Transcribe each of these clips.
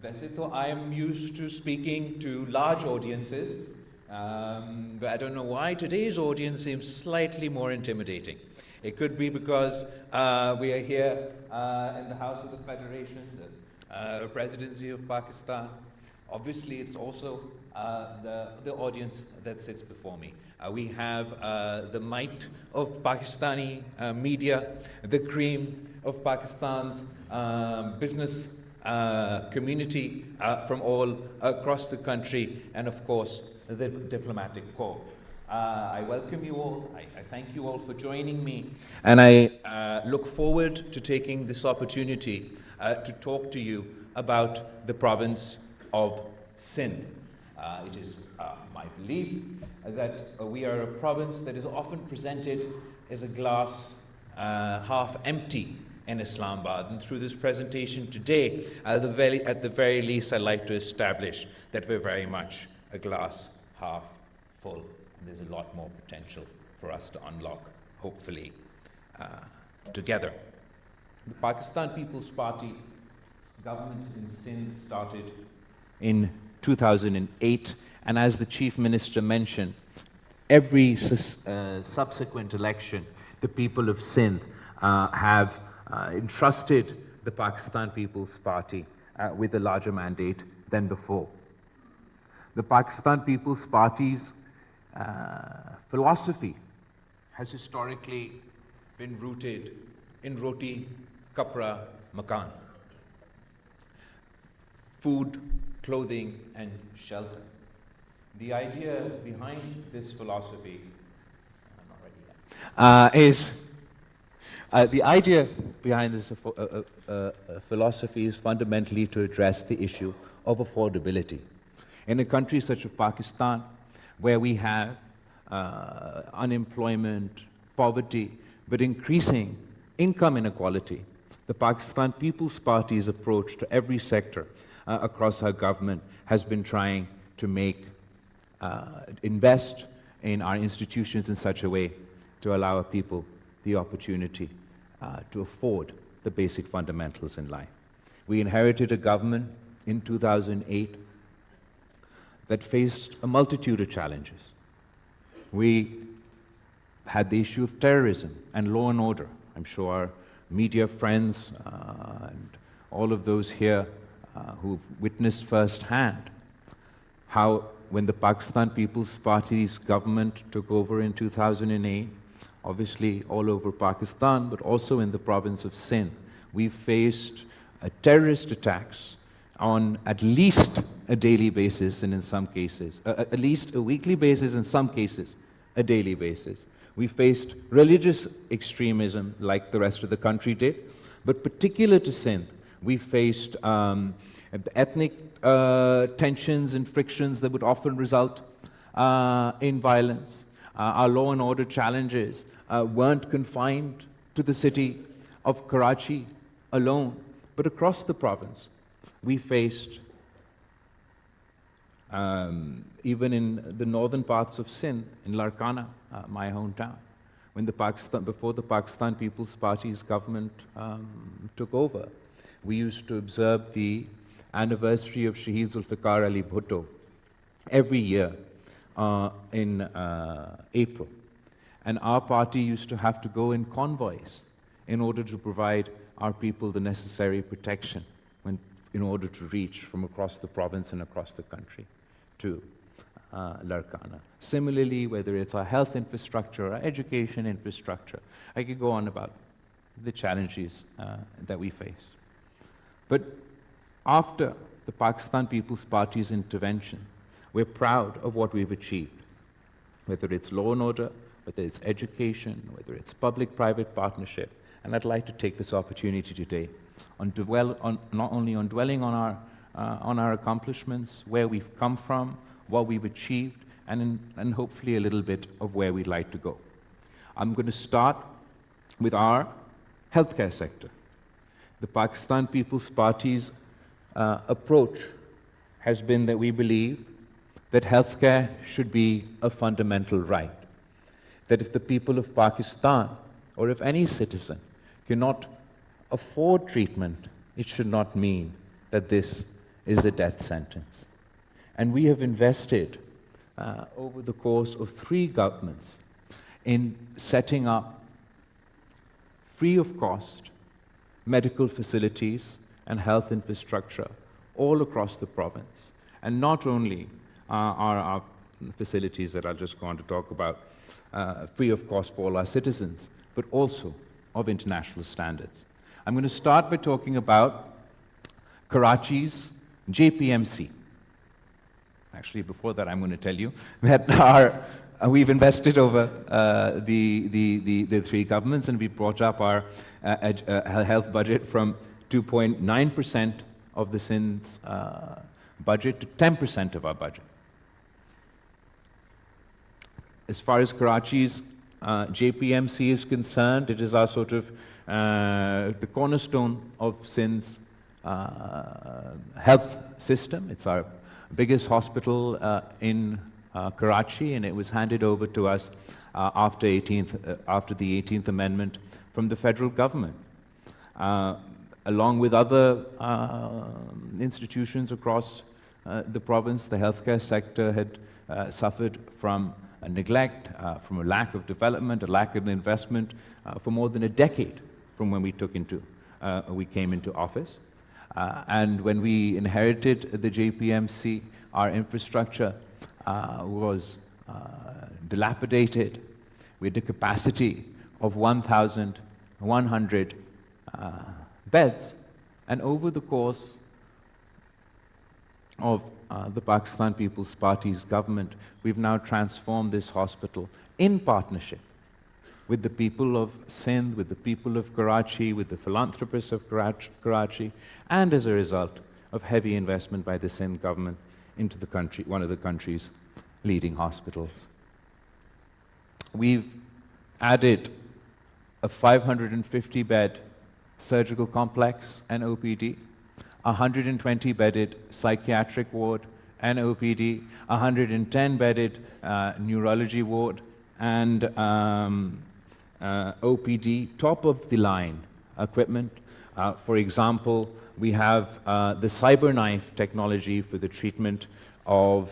वैसे तो I am used to speaking to large audiences, but I don't know why today's audience seems slightly more intimidating. It could be because we are here in the House of the Federation, the Presidency of Pakistan. Obviously, it's also the audience that sits before me. We have the might of Pakistani media, the cream of Pakistan's business community from all across the country, and of course, the diplomatic corps. I welcome you all. I thank you all for joining me, and I look forward to taking this opportunity to talk to you about the province of Sindh. It is my belief that we are a province that is often presented as a glass half empty in Islamabad. And through this presentation today, at the very least, I'd like to establish that we're very much a glass half full. There's a lot more potential for us to unlock, hopefully, together. The Pakistan People's Party government in Sindh started in 2008, and as the Chief Minister mentioned, every subsequent election, the people of Sindh have entrusted the Pakistan People's Party with a larger mandate than before. The Pakistan People's Party's philosophy has historically been rooted in roti, kapra, makan. Food, clothing, and shelter. The idea behind this philosophy, the idea behind this philosophy is fundamentally to address the issue of affordability. In a country such as Pakistan, where we have unemployment, poverty, but increasing income inequality, the Pakistan People's Party's approach to every sector across our government has been trying to invest in our institutions in such a way to allow our people the opportunity to afford the basic fundamentals in life. We inherited a government in 2008 that faced a multitude of challenges. We had the issue of terrorism and law and order. I'm sure our media friends and all of those here who've witnessed firsthand how when the Pakistan People's Party's government took over in 2008, obviously all over Pakistan, but also in the province of Sindh, we faced terrorist attacks on at least a daily basis, and in some cases, at least a weekly basis, in some cases, a daily basis. We faced religious extremism like the rest of the country did, but particular to Sindh, we faced ethnic tensions and frictions that would often result in violence. Our law and order challenges weren't confined to the city of Karachi alone, but across the province. We faced, even in the northern parts of Sindh, in Larkana, my hometown, when before the Pakistan People's Party's government took over, we used to observe the anniversary of Shaheed Zulfikar Ali Bhutto every year in April. And our party used to have to go in convoys in order to provide our people the necessary protection in order to reach from across the province and across the country to Larkana. Similarly, whether it's our health infrastructure, our education infrastructure, I could go on about the challenges that we face. But after the Pakistan People's Party's intervention, we're proud of what we've achieved, whether it's law and order, whether it's education, whether it's public-private partnership. And I'd like to take this opportunity today not only on dwelling on our accomplishments, where we've come from, what we've achieved, and hopefully a little bit of where we'd like to go. I'm going to start with our healthcare sector. The Pakistan People's Party's approach has been that we believe that healthcare should be a fundamental right. That if the people of Pakistan, or if any citizen, cannot afford treatment, it should not mean that this is a death sentence. And we have invested over the course of 3 governments in setting up free of cost medical facilities and health infrastructure all across the province. And not only are our facilities that I'll just go on to talk about free of cost for all our citizens, but also of international standards. I'm going to start by talking about Karachi's JPMC. Actually, before that, I'm going to tell you that we've invested over the 3 governments, and we brought up our health budget from 2.9% of the Sindh's budget to 10% of our budget. As far as Karachi's JPMC is concerned, it is our sort of the cornerstone of Sindh's health system. It's our biggest hospital in Karachi, and it was handed over to us after the 18th Amendment from the federal government. Along with other institutions across the province, the healthcare sector had suffered from neglect, from a lack of development, a lack of investment for more than a decade from when we came into office. And when we inherited the JPMC, our infrastructure was dilapidated. We had a capacity of 1,100 beds. And over the course of the Pakistan People's Party's government, we've now transformed this hospital in partnership with the people of Sindh, with the people of Karachi, with the philanthropists of Karachi, and as a result of heavy investment by the Sindh government into the country, one of the country's leading hospitals. We've added a 550-bed surgical complex and OPD, a 120-bedded psychiatric ward and OPD, a 110-bedded neurology ward, and OPD, top-of-the-line equipment. For example, we have the CyberKnife technology for the treatment of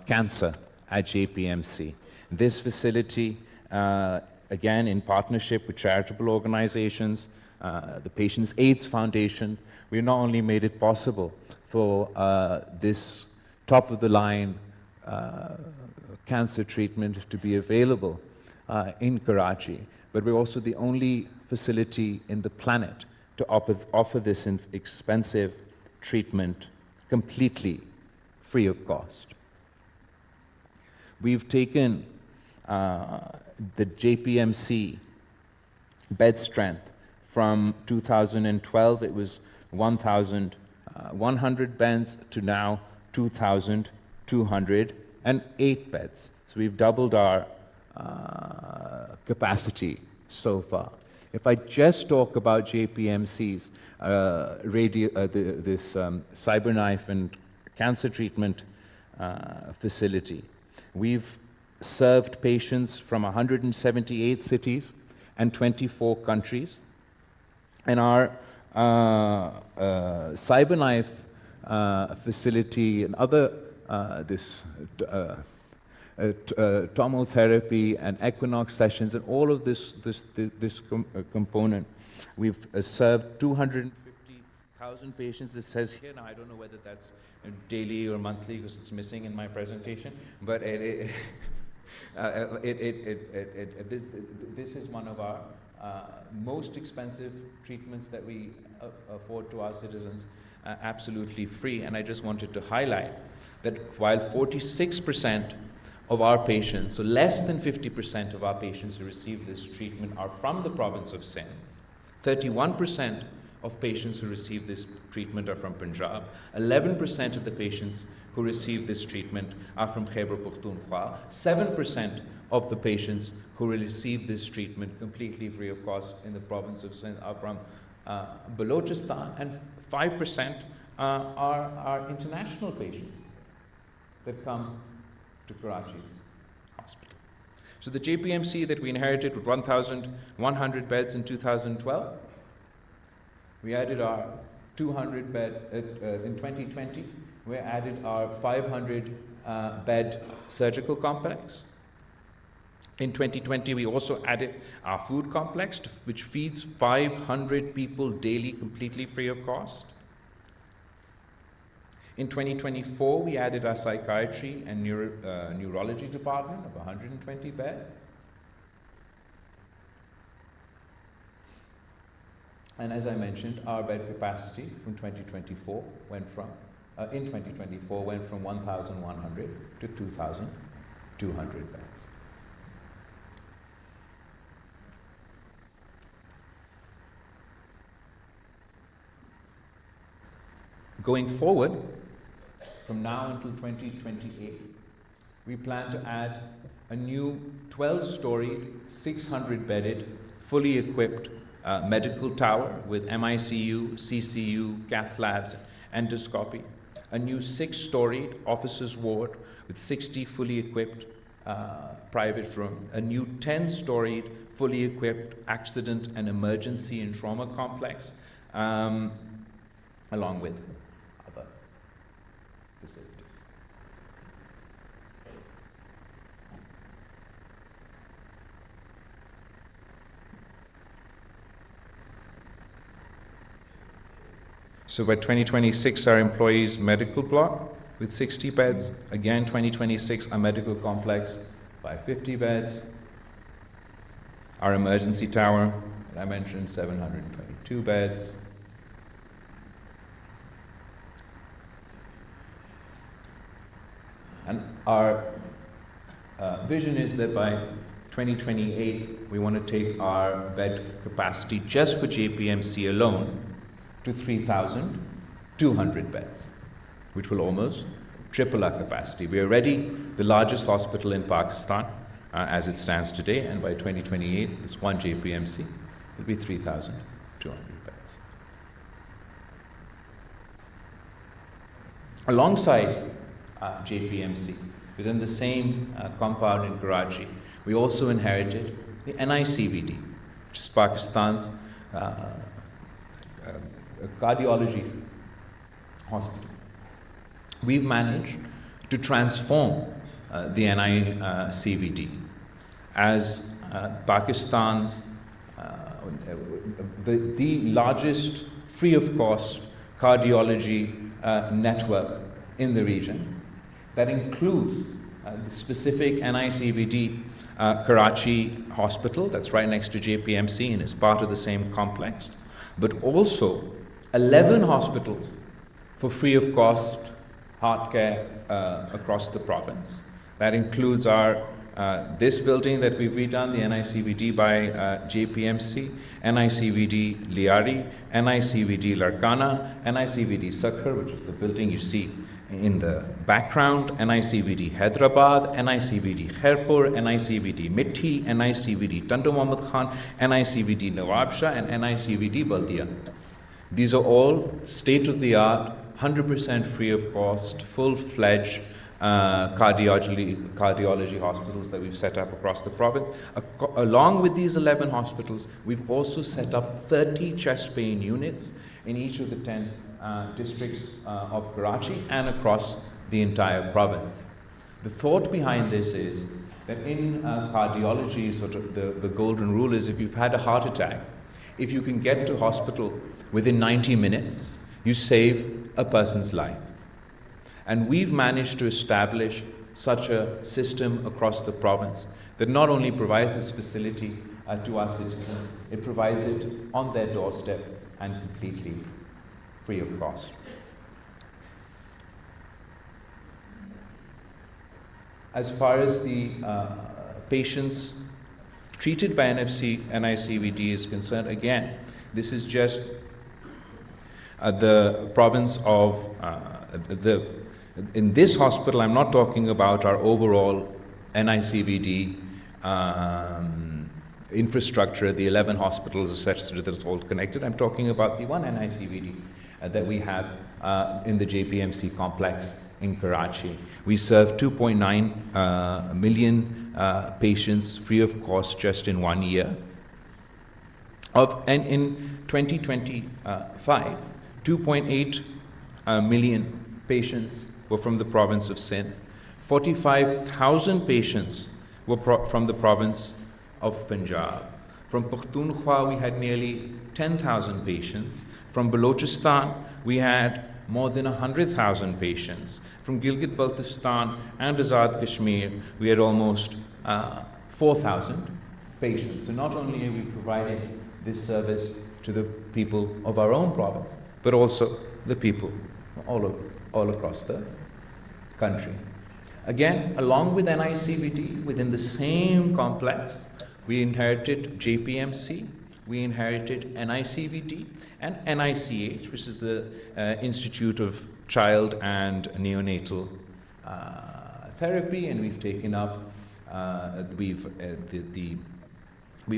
cancer at JPMC. This facility, again, in partnership with charitable organizations, the Patients' AIDS Foundation, we not only made it possible for this top-of-the-line cancer treatment to be available in Karachi, but we're also the only facility in the planet to offer this expensive treatment completely free of cost. We've taken the JPMC bed strength from 2012, it was 1,100 beds, to now 2,208 beds. So we've doubled our capacity so far. If I just talk about JPMC's this CyberKnife and cancer treatment facility, we've served patients from 178 cities and 24 countries. And our CyberKnife facility and other tomotherapy and equinox sessions and all of this component, we've served 250,000 patients. It says here, now I don't know whether that's daily or monthly because it's missing in my presentation, but this is one of our most expensive treatments that we afford to our citizens, absolutely free. And I just wanted to highlight that while 46% of our patients, so less than 50% of our patients who receive this treatment are from the province of Sindh, 31% of patients who receive this treatment are from Punjab, 11% of the patients who receive this treatment are from Khyber Pakhtunkhwa, 7% of the patients who receive this treatment completely free of cost in the province of Sindh are from Balochistan, and 5% are international patients that come to Karachi's hospital. So the JPMC that we inherited with 1,100 beds in 2012, we added our 200 bed, in 2020, we added our 500 bed surgical complex. In 2020, we also added our food complex, which feeds 500 people daily completely free of cost. In 2024, we added our psychiatry and neurology department of 120 beds. And as I mentioned, our bed capacity from 2024 went from, in 2024 went from 1,100 to 2,200 beds. Going forward, from now until 2028, we plan to add a new 12-storied, 600-bedded, fully equipped medical tower with MICU, CCU, cath labs, endoscopy, a new 6-storied officers' ward with 60 fully equipped private rooms, a new 10-storied, fully equipped accident and emergency and trauma complex, along with other facilities. So by 2026, our employees' medical block with 60 beds. Again, 2026, our medical complex by 50 beds. Our emergency tower, that I mentioned, 722 beds. And our vision is that by 2028, we want to take our bed capacity just for JPMC alone to 3,200 beds, which will almost triple our capacity. We are already the largest hospital in Pakistan as it stands today, and by 2028, this one JPMC will be 3,200 beds. Alongside JPMC, within the same compound in Karachi, we also inherited the NICVD, which is Pakistan's cardiology hospital. We've managed to transform the NICVD as Pakistan's the largest free of cost cardiology network in the region. That includes the specific NICVD Karachi hospital that's right next to JPMC and is part of the same complex, but also 11 hospitals for free of cost heart care across the province. That includes our this building that we've redone, the NICVD by JPMC, NICVD Liari, NICVD Larkana, NICVD Sakhar, which is the building you see in the background, NICVD Hyderabad, NICVD Khairpur, NICVD Mithi, NICVD Tandu Muhammad Khan, NICVD Nawab Shah, and NICVD Baldia. These are all state-of-the-art, 100% free of cost, full-fledged cardiology hospitals that we've set up across the province. Along with these 11 hospitals, we've also set up 30 chest pain units in each of the 10 districts of Karachi and across the entire province. The thought behind this is that in cardiology, sort of the golden rule is if you've had a heart attack, if you can get to hospital within 90 minutes, you save a person's life. And we've managed to establish such a system across the province that not only provides this facility to our citizens, it provides it on their doorstep and completely free of cost. As far as the patients treated by NICVD is concerned, again, this is just the province of in this hospital. I'm not talking about our overall NICVD infrastructure, the 11 hospitals, etc., that's all connected. I'm talking about the one NICVD that we have in the JPMC complex in Karachi. We serve 2.9 million patients free of cost just in 1 year. And in 2025, 2.8 million patients were from the province of Sindh. 45,000 patients were from the province of Punjab. From Pakhtunkhwa, we had nearly 10,000 patients. From Balochistan, we had more than 100,000 patients. From Gilgit-Baltistan and Azad Kashmir, we had almost 4,000 patients. So not only are we providing this service to the people of our own province, but also the people all across the country. Again, along with NICVT, within the same complex, we inherited JPMC, we inherited NICVT, and NICH, which is the Institute of Child and Neonatal Therapy, and we've taken up, we've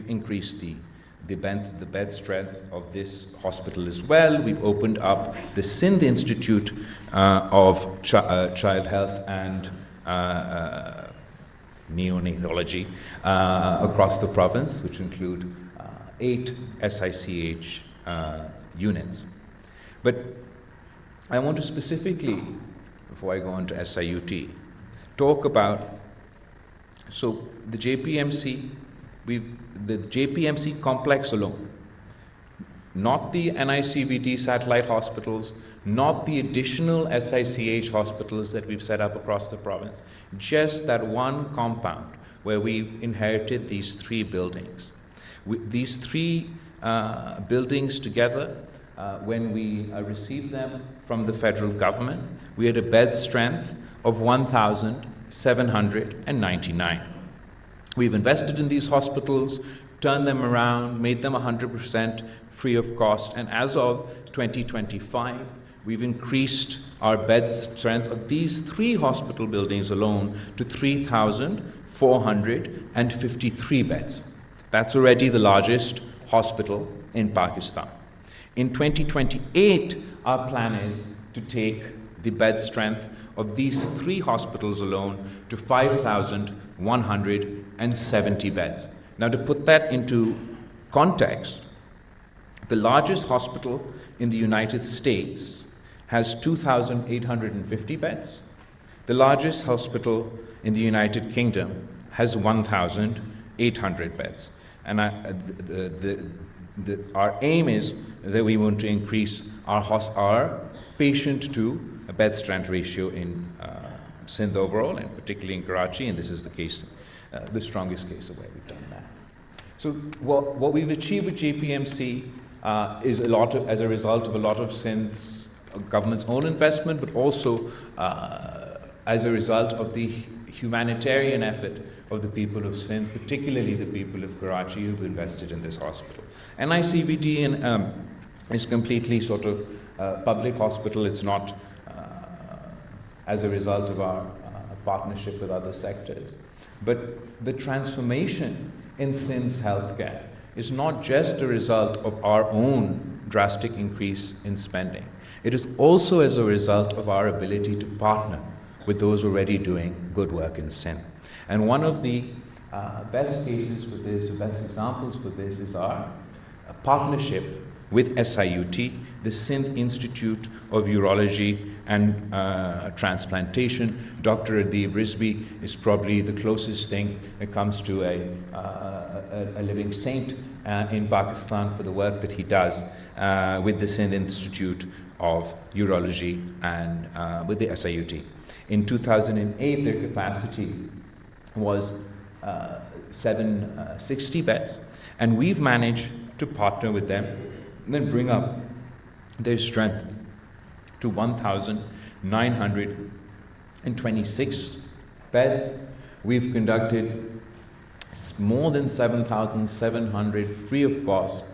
increased the bed strength of this hospital as well. We've opened up the Sindh Institute of Child Health and Neonatology across the province, which include 8 SICH units. But I want to specifically, before I go on to SIUT, talk about, so the JPMC, the JPMC complex alone, not the NICVT satellite hospitals, not the additional SICH hospitals that we've set up across the province, just that one compound where we inherited these 3 buildings. These 3 buildings together, when we received them from the federal government, we had a bed strength of 1,799. We've invested in these hospitals, turned them around, made them 100% free of cost, and as of 2025, we've increased our bed strength of these 3 hospital buildings alone to 3,453 beds. That's already the largest hospital in Pakistan. In 2028, our plan is to take the bed strength of these 3 hospitals alone to 5,170 beds. Now, to put that into context, the largest hospital in the United States has 2,850 beds. The largest hospital in the United Kingdom has 1,800 beds. And our aim is that we want to increase our patient to a bed strength ratio in Sindh overall, and particularly in Karachi, and this is the case, the strongest case of where we've done that. So what we've achieved with JPMC is as a result of a lot of Sindh's government's own investment, but also as a result of the humanitarian effort of the people of Sindh, particularly the people of Karachi who've invested in this hospital. NICVT is completely sort of public hospital. It's not as a result of our partnership with other sectors. But the transformation in Sindh's healthcare is not just a result of our own drastic increase in spending. It is also as a result of our ability to partner with those already doing good work in Sindh. And one of the best cases for this, or best examples for this, is our partnership with SIUT, the Sindh Institute of Urology and Transplantation. Dr. Adib Rizvi is probably the closest thing that comes to a living saint in Pakistan for the work that he does with the Sindh Institute of Urology and with the SIUT. In 2008, their capacity was 760 beds, and we've managed to partner with them and then bring up their strength to 1,926 beds. We've conducted more than 7,700 free of cost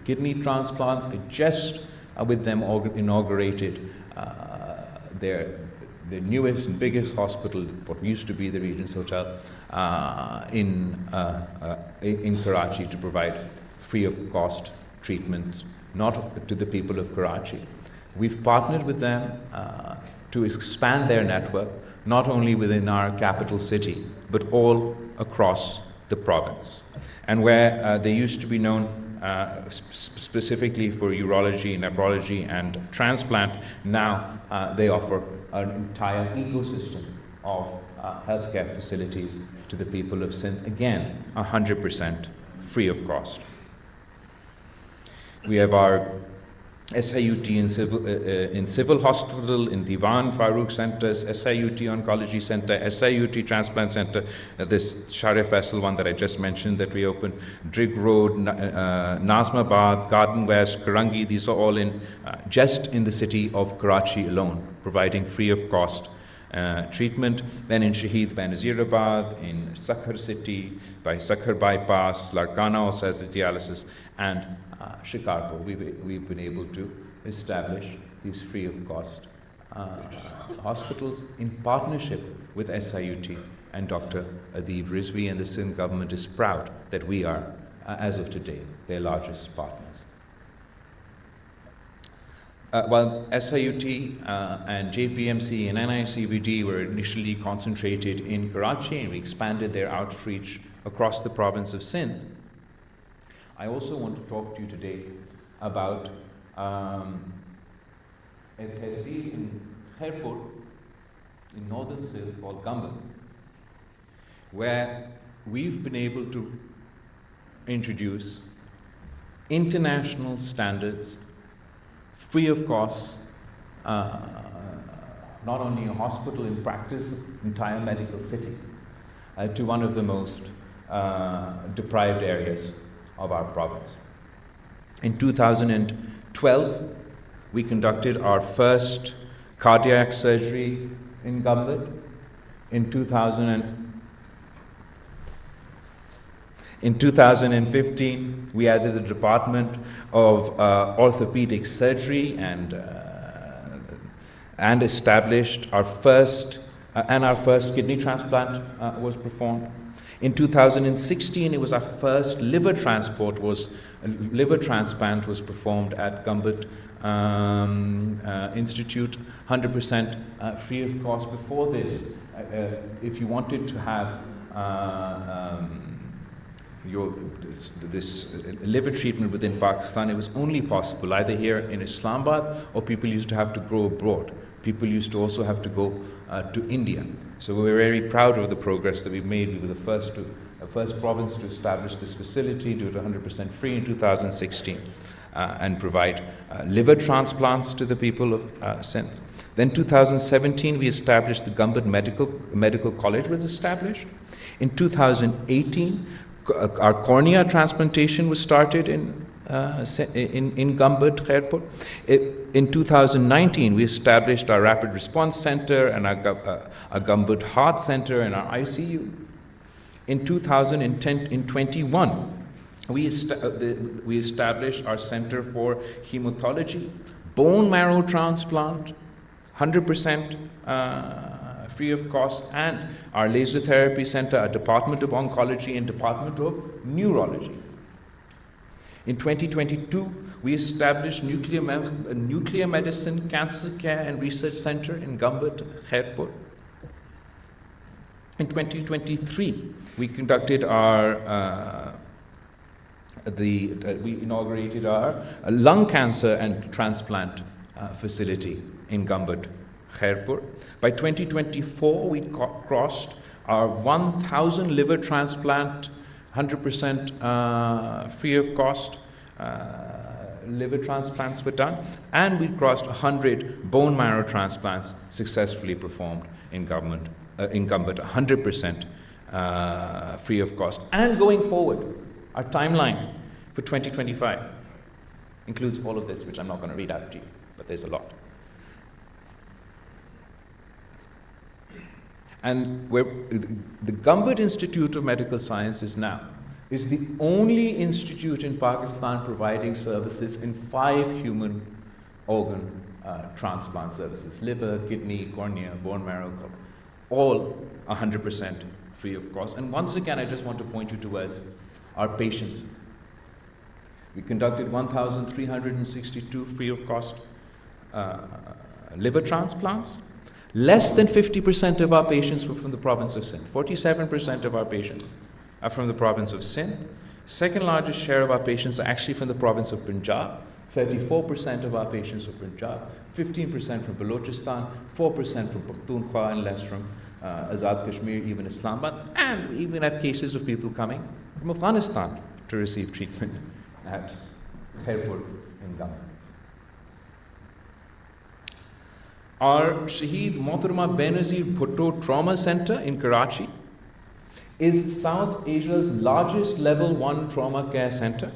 kidney transplants. I just with them inaugurated their newest and biggest hospital, what used to be the Regent's Hotel in Karachi, to provide free of cost treatment, not to the people of Karachi. We've partnered with them to expand their network, not only within our capital city, but all across the province. And where they used to be known specifically for urology, nephrology, and transplant. Now they offer an entire ecosystem of healthcare facilities to the people of Sindh, again 100% free of cost. We have our SIUT in Civil Hospital, in Diwan Farooq Centers, SIUT Oncology Center, SIUT Transplant Center, this Sharif Faisal one that I just mentioned that we opened, Drig Road, Nazmabad, Garden West, Karangi, these are all in just in the city of Karachi alone, providing free of cost treatment. Then in Shaheed Benazirabad, in Sakhar City, by Sakhar Bypass, Larkana also has the dialysis, and Shikarpur, we've been able to establish these free of cost hospitals in partnership with SIUT and Dr. Adib Rizvi, and the Sindh government is proud that we are, as of today, their largest partners. While SIUT and JPMC and NICVD were initially concentrated in Karachi, and we expanded their outreach across the province of Sindh, I also want to talk to you today about a tehsil in Khairpur, in northern Sindh, called Gamba, where we've been able to introduce international standards, free of cost, not only a hospital in practice, the entire medical city, to one of the most deprived areas of our province. In 2012, we conducted our first cardiac surgery in Gambit. In 2015, we added the Department of Orthopedic Surgery and established our first kidney transplant was performed. In 2016, it was our first liver transplant was performed at Gambit Institute, 100% free of cost. Before this, if you wanted to have this liver treatment within Pakistan, it was only possible either here in Islamabad, or people used to have to go abroad. People used to also have to go to India. So we're very proud of the progress that we've made. We were the first province to establish this facility, do it 100% free in 2016, and provide liver transplants to the people of Sindh. Then 2017, we established the Gambit Medical College was established. In 2018, our cornea transplantation was started in Gambit, Khairpur. In 2019, we established our Rapid Response Center and our Gambit Heart Center and our ICU. In 2021, we established our Center for Hematology, Bone Marrow Transplant, 100% free of cost, and our Laser Therapy Center, our Department of Oncology and Department of Neurology. In 2022, we established Nuclear Medicine, Cancer Care and Research Center in Gambit, Khairpur. In 2023, we conducted we inaugurated our lung cancer and transplant facility in Gambit, Khairpur. By 2024, we crossed our 1,000 liver transplant, 100% free of cost. Liver transplants were done, and we crossed 100 bone marrow transplants successfully performed in Gambit, 100% free of cost. And going forward, our timeline for 2025 includes all of this, which I'm not going to read out to you, but there's a lot. And the Gambit Institute of Medical Sciences now is the only institute in Pakistan providing services in 5 human organ transplant services: liver, kidney, cornea, bone marrow, all 100% free of cost. And once again, I just want to point you towards our patients. We conducted 1,362 free of cost liver transplants. Less than 50% of our patients were from the province of Sindh. 47% of our patients are from the province of Sindh. Second largest share of our patients are actually from the province of Punjab. 34% of our patients from Punjab, 15% from Balochistan, 4% from Pakhtunkhwa, and less from Azad Kashmir, even Islamabad. And we even have cases of people coming from Afghanistan to receive treatment at Khairpur in Gam. Our Shaheed Mohtarama Benazir Bhutto Trauma Center in Karachi is South Asia's largest level 1 trauma care center.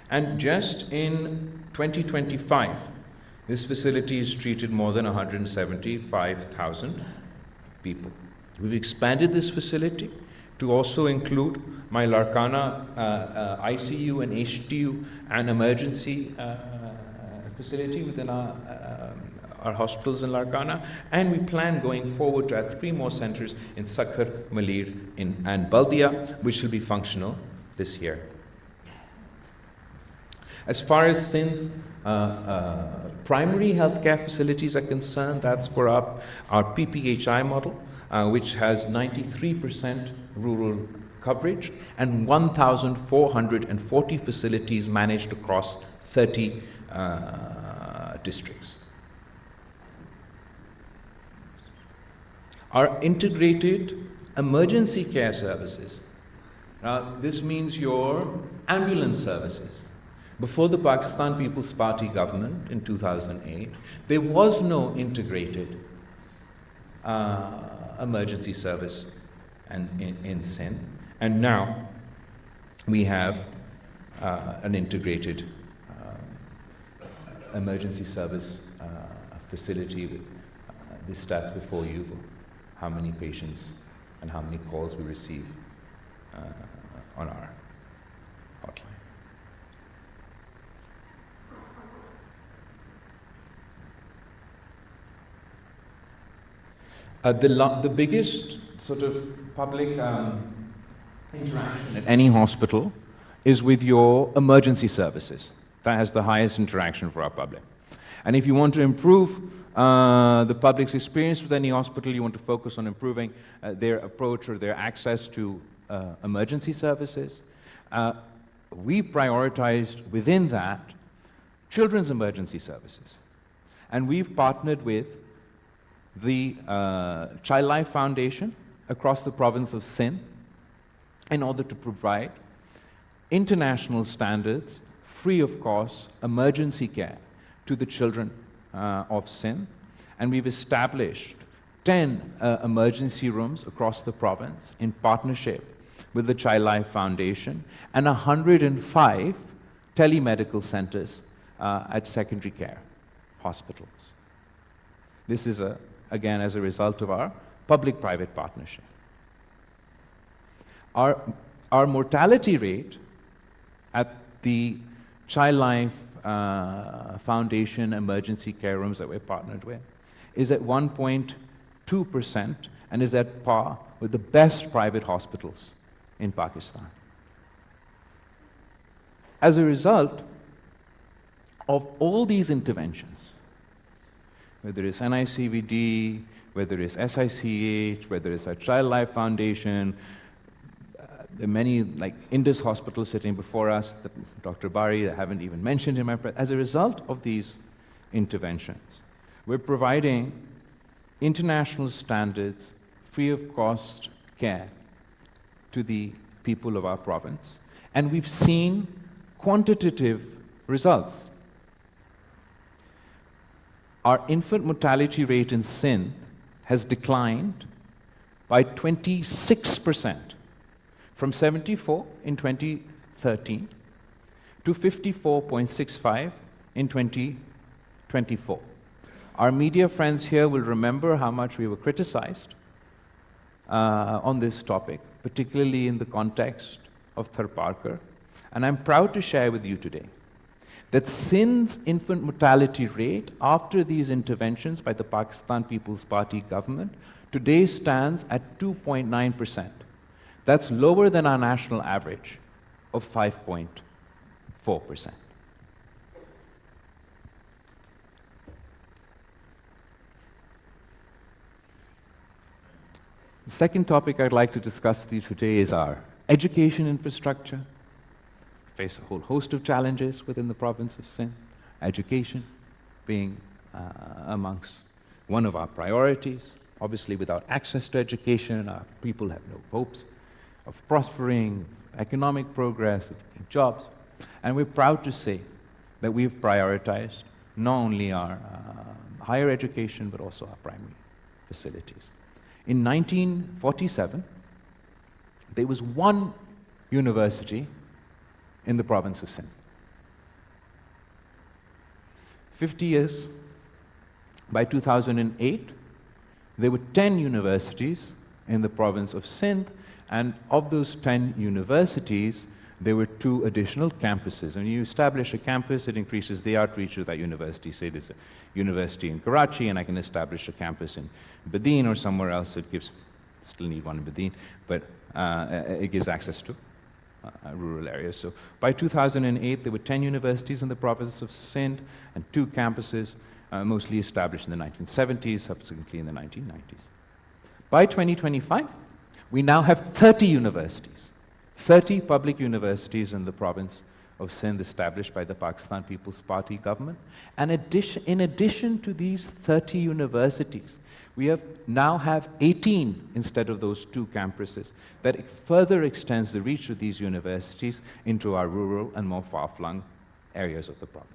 And just in 2025, this facility has treated more than 175,000 people. We've expanded this facility to also include my Larkana ICU and HTU and emergency facility within our hospitals in Larkana, and we plan going forward to add 3 more centers in Sakhar, Malir, and Baldia, which will be functional this year. As far as Sindh's primary healthcare facilities are concerned, that's for our PPHI model, which has 93% rural coverage and 1,440 facilities managed across 30 districts. Our integrated emergency care services. Now, this means your ambulance services. Before the Pakistan People's Party government in 2008, there was no integrated emergency service in Sindh. And now we have an integrated emergency service facility with the stats before you, how many patients and how many calls we receive on our hotline. The biggest sort of public interaction at any hospital is with your emergency services. That has the highest interaction for our public. And if you want to improve the public's experience with any hospital, you want to focus on improving their approach or their access to emergency services. We prioritized within that children's emergency services. And we've partnered with the Child Life Foundation across the province of Sindh in order to provide international standards, free of cost, emergency care to the children of Sindh. And we've established 10 emergency rooms across the province in partnership with the Child Life Foundation and 105 telemedical centers at secondary care hospitals. This is, again, as a result of our public-private partnership. Our mortality rate at the Child Life Foundation emergency care rooms that we're partnered with is at 1.2% and is at par with the best private hospitals in Pakistan. As a result of all these interventions, whether it's NICVD, whether it's SICH, whether it's our Child Life Foundation, there are many, like Indus Hospital sitting before us, that Dr. Bari, I haven't even mentioned in my presentation. As a result of these interventions, we're providing international standards, free of cost care to the people of our province. And we've seen quantitative results. Our infant mortality rate in Sindh has declined by 26%, from 74 in 2013 to 54.65 in 2024. Our media friends here will remember how much we were criticized on this topic, particularly in the context of Tharparkar. And I'm proud to share with you today that Sindh's infant mortality rate after these interventions by the Pakistan People's Party government today stands at 2.9%. That's lower than our national average of 5.4%. The second topic I'd like to discuss with you today is our education infrastructure. Face a whole host of challenges within the province of Sindh. Education being amongst one of our priorities. Obviously, without access to education, our people have no hopes of prospering, economic progress, of getting jobs. And we're proud to say that we've prioritized not only our higher education, but also our primary facilities. In 1947, there was one university in the province of Sindh. 50 years, by 2008, there were 10 universities in the province of Sindh, and of those 10 universities, there were 2 additional campuses. When you establish a campus, it increases the outreach of that university. Say there's a university in Karachi, and I can establish a campus in Badin or somewhere else. It gives, still need one in Badin, but it gives access to rural areas. So by 2008, there were 10 universities in the province of Sindh and 2 campuses, mostly established in the 1970s, subsequently in the 1990s. By 2025, we now have 30 universities, 30 public universities in the province of Sindh established by the Pakistan People's Party government. And in addition to these 30 universities, we now have 18 instead of those 2 campuses. That further extends the reach of these universities into our rural and more far-flung areas of the province.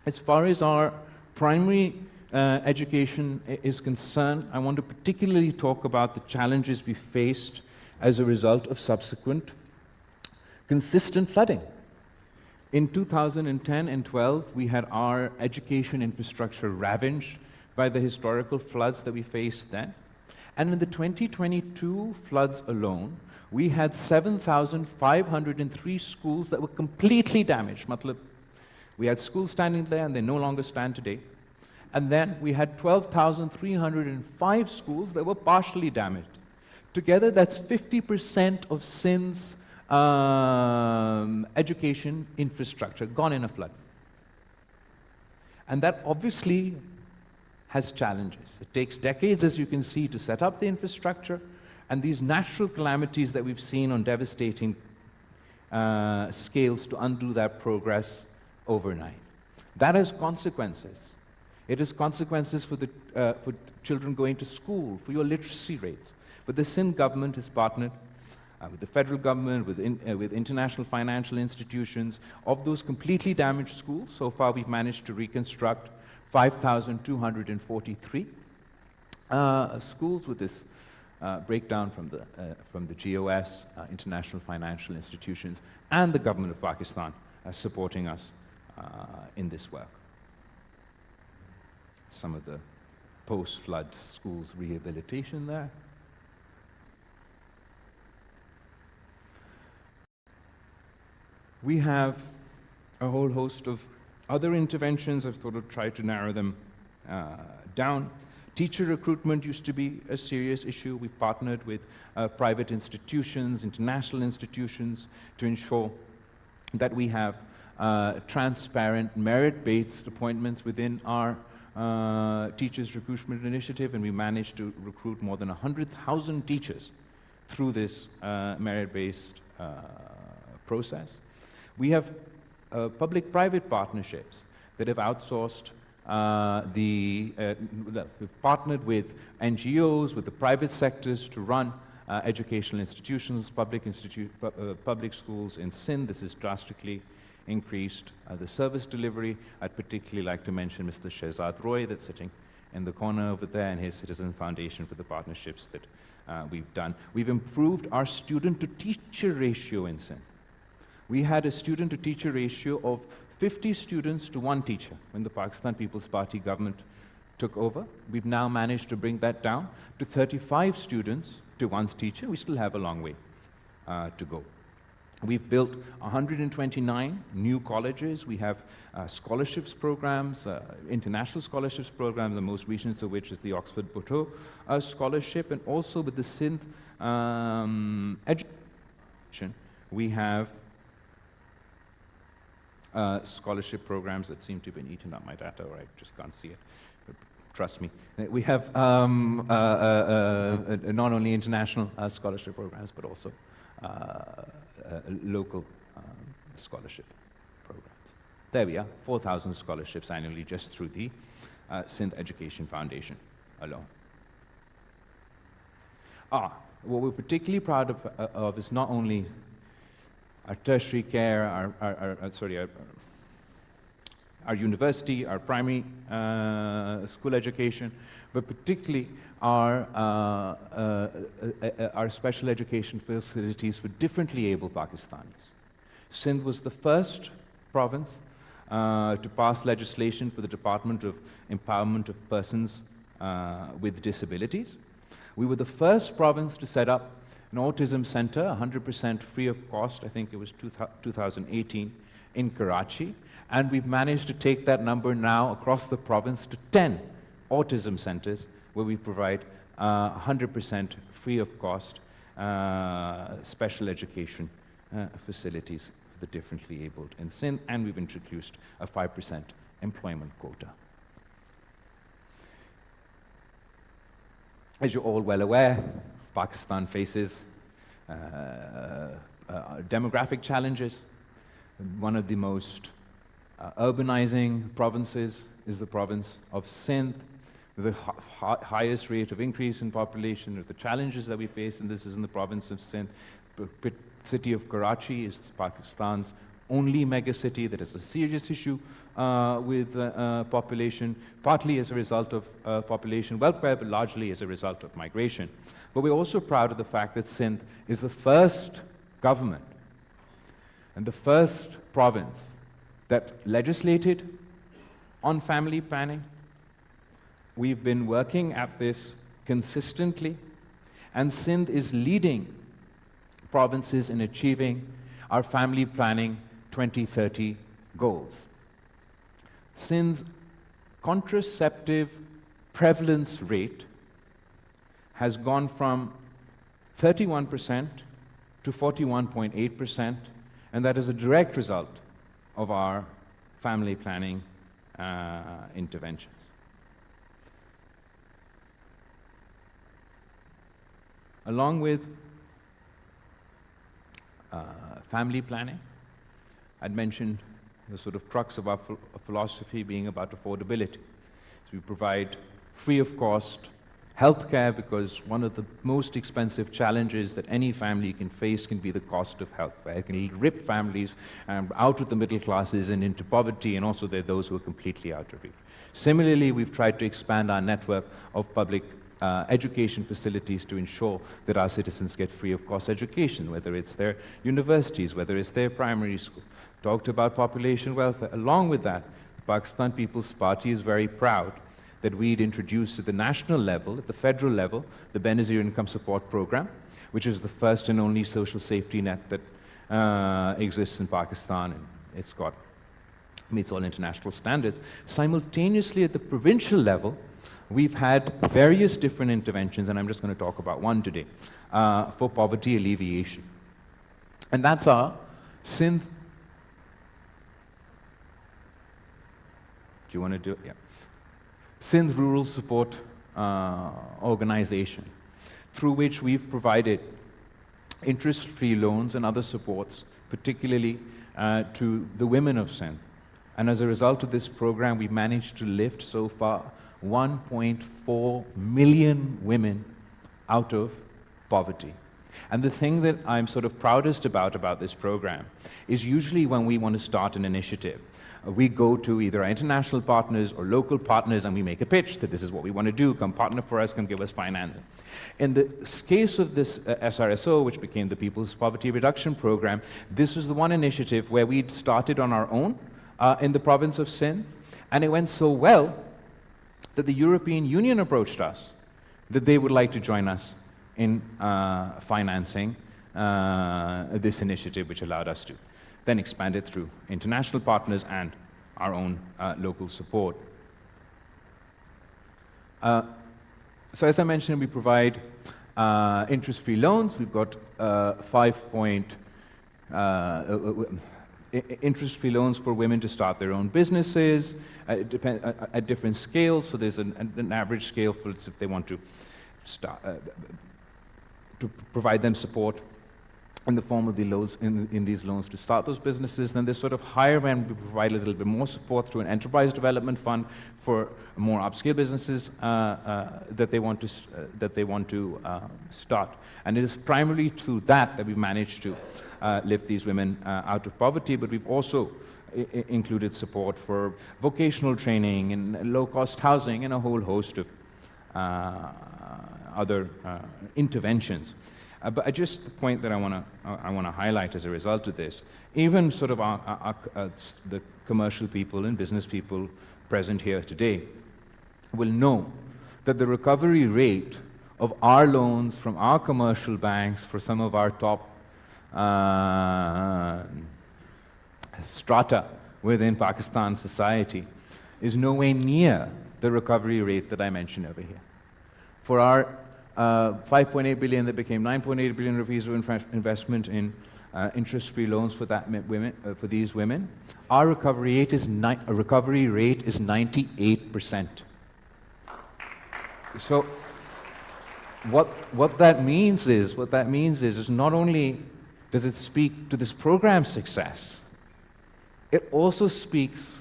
As far as our primary education is concerned, I want to particularly talk about the challenges we faced as a result of subsequent consistent flooding. In 2010 and 12, we had our education infrastructure ravaged by the historical floods that we faced then. And in the 2022 floods alone, we had 7,503 schools that were completely damaged. We had schools standing there and they no longer stand today. And then we had 12,305 schools that were partially damaged. Together, that's 50% of Sindh's education infrastructure gone in a flood. And that obviously has challenges. It takes decades, as you can see, to set up the infrastructure, and these natural calamities that we've seen on devastating scales to undo that progress overnight. That has consequences. It has consequences for children going to school, for your literacy rates. But the Sindh government has partnered with the federal government, with international financial institutions. Of those completely damaged schools, so far we've managed to reconstruct 5,243 schools with this breakdown from the GOS, international financial institutions, and the government of Pakistan supporting us in this work. Some of the post-flood schools rehabilitation there. We have a whole host of other interventions. I've thought I'd try to narrow them down. Teacher recruitment used to be a serious issue. We partnered with private institutions, international institutions, to ensure that we have transparent, merit-based appointments within our teachers recruitment initiative, and we managed to recruit more than 100,000 teachers through this merit-based process. We have public-private partnerships that have outsourced we've partnered with NGOs, with the private sectors to run educational institutions, public schools in Sindh. This has drastically increased the service delivery. I'd particularly like to mention Mr. Shehzad Roy, that's sitting in the corner over there, and his Citizen Foundation for the partnerships that we've done. We've improved our student-to-teacher ratio in Sindh. We had a student-to-teacher ratio of 50 students to 1 teacher when the Pakistan People's Party government took over. We've now managed to bring that down to 35 students to 1 teacher. We still have a long way to go. We've built 129 new colleges. We have scholarships programs, international scholarships programs, the most recent of which is the Oxford Bhutto scholarship, and also with the Sindh education, we have scholarship programs that seem to have been eaten up my data, or I just can't see it. trust me. We have not only international scholarship programs, but also local scholarship programs. There we are, 4,000 scholarships annually just through the Sindh Education Foundation alone. What we're particularly proud of is not only our tertiary care, our university, our primary school education, but particularly our special education facilities for differently able Pakistanis. Sindh was the first province to pass legislation for the Department of Empowerment of Persons with Disabilities. We were the first province to set up an autism center, 100% free of cost, I think it was 2018, in Karachi. And we've managed to take that number now across the province to 10 autism centers where we provide 100% free of cost special education facilities for the differently abled in Sindh, and we've introduced a 5% employment quota. As you're all well aware, Pakistan faces demographic challenges. One of the most urbanizing provinces is the province of Sindh, with the highest rate of increase in population. Of the challenges that we face, and this is in the province of Sindh. The city of Karachi is Pakistan's only megacity that is a serious issue with population, partly as a result of population welfare, but largely as a result of migration. But we're also proud of the fact that Sindh is the first government and the first province that legislated on family planning. We've been working at this consistently, and Sindh is leading provinces in achieving our family planning 2030 goals. Sindh's contraceptive prevalence rate has gone from 31% to 41.8%, and that is a direct result of our family planning interventions. Along with family planning, I'd mentioned the sort of crux of our philosophy being about affordability. So we provide free of cost healthcare, because one of the most expensive challenges that any family can face can be the cost of healthcare. It can rip families out of the middle classes and into poverty, and also there are those who are completely out of reach. Similarly, we've tried to expand our network of public education facilities to ensure that our citizens get free of cost education, whether it's their universities, whether it's their primary school. Talked about population welfare. Along with that, the Pakistan People's Party is very proud that we'd introduced at the national level, at the federal level, the Benazir Income Support Program, which is the first and only social safety net that exists in Pakistan, and meets all international standards. Simultaneously, at the provincial level, we've had various different interventions, and I'm just going to talk about one today, for poverty alleviation. And that's our Sindh. Do you want to do it? Yeah. Sindh Rural Support Organization, through which we've provided interest-free loans and other supports, particularly to the women of Sindh. And as a result of this program, we've managed to lift so far 1.4 million women out of poverty. And the thing that I'm sort of proudest about this program is usually when we want to start an initiative, we go to either our international partners or local partners and we make a pitch that this is what we want to do, come partner for us, come give us financing. In the case of this SRSO, which became the People's Poverty Reduction Program, this was the one initiative where we'd started on our own in the province of Sindh, and it went so well that the European Union approached us that they would like to join us in financing this initiative, which allowed us to then expand it through international partners and our own local support. So as I mentioned, we provide interest-free loans. We've got interest-free loans for women to start their own businesses at different scales. So there's an average scale for if they want to start, to provide them support in the form of the loans, in these loans to start those businesses. Then there's sort of higher end, we provide a little bit more support through an enterprise development fund for more upscale businesses that they want to start. And it is primarily through that we've managed to lift these women out of poverty, but we've also included support for vocational training and low-cost housing and a whole host of other interventions. But just the point that I want to highlight as a result of this, even sort of the commercial people and business people present here today will know that the recovery rate of our loans from our commercial banks for some of our top strata within Pakistan society is nowhere near the recovery rate that I mentioned over here. For our 5.8 billion that became 9.8 billion rupees of investment in interest-free loans for for these women, our recovery rate is 98%. So what that means is not only does it speak to this program's success, it also speaks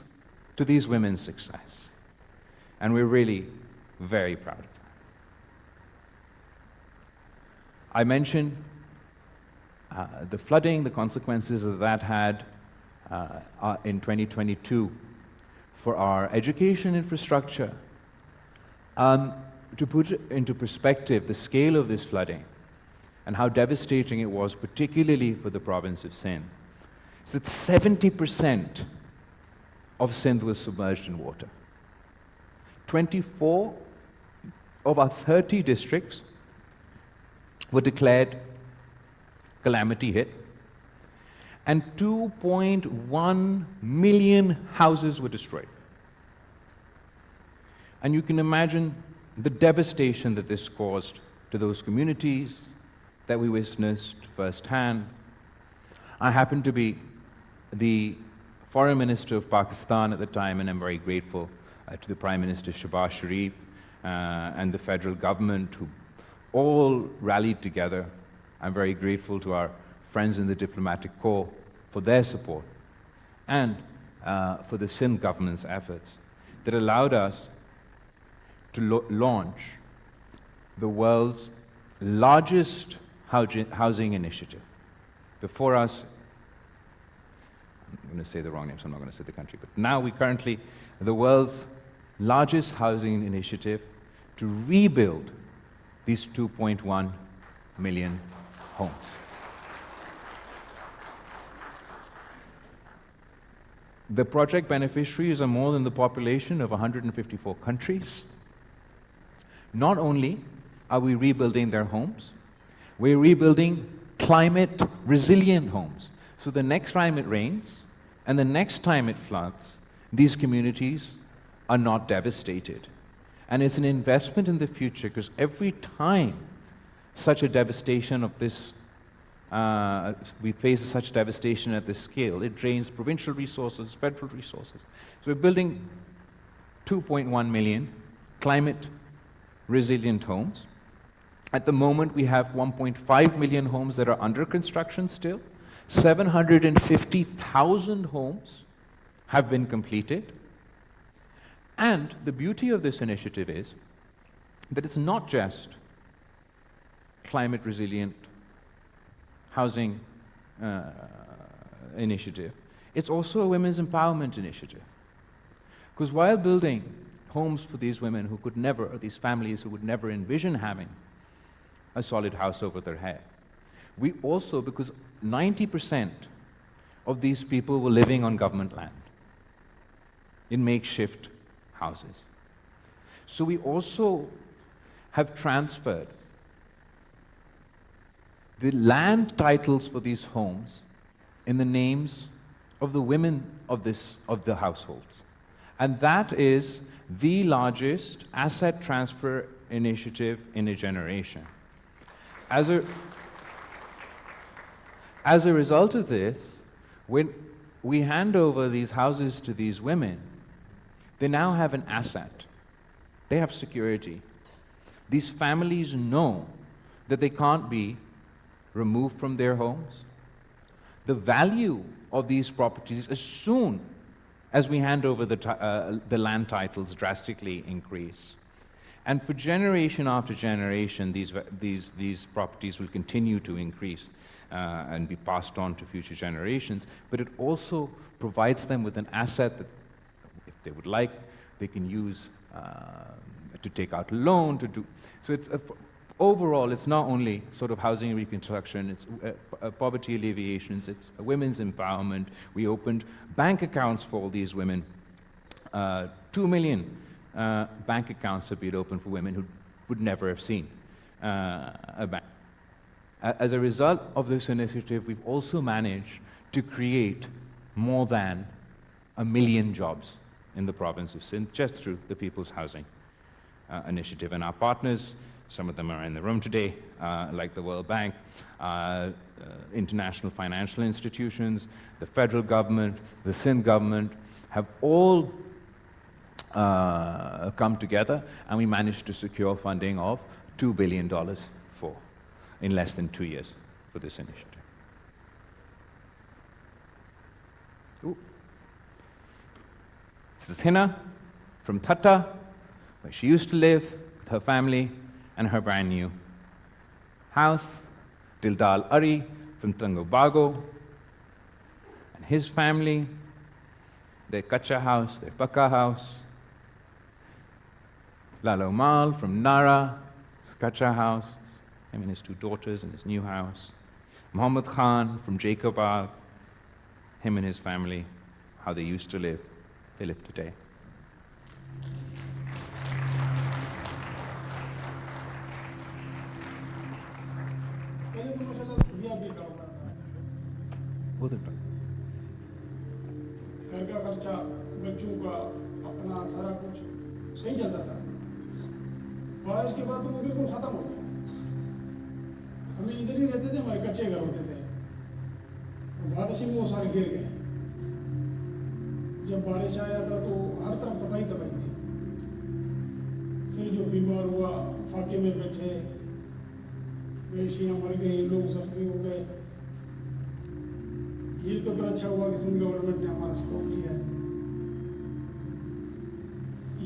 to these women's success. And we're really very proud of that. I mentioned the flooding, the consequences that had in 2022 for our education infrastructure. To put it into perspective, the scale of this flooding and how devastating it was, particularly for the province of Sindh, is that 70% of Sindh was submerged in water. 24 of our 30 districts were declared calamity hit, and 2.1 million houses were destroyed. And you can imagine the devastation that this caused to those communities that we witnessed firsthand. I happened to be the Foreign Minister of Pakistan at the time, and I'm very grateful to the Prime Minister Shehbaz Sharif and the federal government who all rallied together. I'm very grateful to our friends in the diplomatic corps for their support and for the Sindh government's efforts that allowed us to launch the world's largest housing initiative. Before us, I'm going to say the wrong name, so I'm not going to say the country, but now we currently, the world's largest housing initiative to rebuild these 2.1 million homes. The project beneficiaries are more than the population of 154 countries. Not only are we rebuilding their homes, we're rebuilding climate resilient homes. So the next time it rains and the next time it floods, these communities are not devastated. And it's an investment in the future, because every time such a devastation of this, we face such devastation at this scale, it drains provincial resources, federal resources. So we're building 2.1 million climate resilient homes. At the moment, we have 1.5 million homes that are under construction still. 750,000 homes have been completed. And the beauty of this initiative is that it's not just climate resilient housing initiative, it's also a women's empowerment initiative. Because while building homes for these women who could never, or these families who would never envision having a solid house over their head, we also, because 90% of these people were living on government land in makeshift houses. So we also have transferred the land titles for these homes in the names of the women of the households. And that is the largest asset transfer initiative in a generation. As a result of this, we hand over these houses to these women, they now have an asset. They have security. These families know that they can't be removed from their homes. The value of these properties, as soon as we hand over the land titles, drastically increase. And for generation after generation, these properties will continue to increase and be passed on to future generations. But it also provides them with an asset that, if they would like, they can use to take out a loan, to do. So it's overall, it's not only sort of housing reconstruction, it's poverty alleviations, it's women's empowerment. We opened bank accounts for all these women. 2 million bank accounts have been opened for women who would never have seen a bank. As a result of this initiative, we've also managed to create more than 1 million jobs in the province of Sindh, just through the People's Housing Initiative. And our partners, some of them are in the room today, like the World Bank, international financial institutions, the federal government, the Sindh government, have all come together, and we managed to secure funding of $2 billion in less than 2 years for this initiative. Ooh. This is Hina from Thatta, where she used to live with her family and her brand new house. Dildal Ari from Tangobago and his family, their kacha house, their pakka house. Lalo Mal from Nara, his kacha house, him and his 2 daughters in his new house. Muhammad Khan from Jacobabad, him and his family, how they used to live, they live today. घर का खर्चा, बच्चों का, अपना सारा कुछ सही चलता था। बारिश के बाद तो वो बिल्कुल खत्म हो गया। हम इधर ही रहते थे, हमारे कच्चे घर होते थे। बारिश में वो सारे गिर गए। जब बारिश आया था तो हर तरफ तबाही थी। फिर जो बीमार हुआ, फाके में बैठे, बेशियाँ मर गई, लोग जख्मी हो गए। ये तो बड़ा अच्छा हुआ कि सिंध गवर्नमेंट ने हमारा सपोर्ट किया है।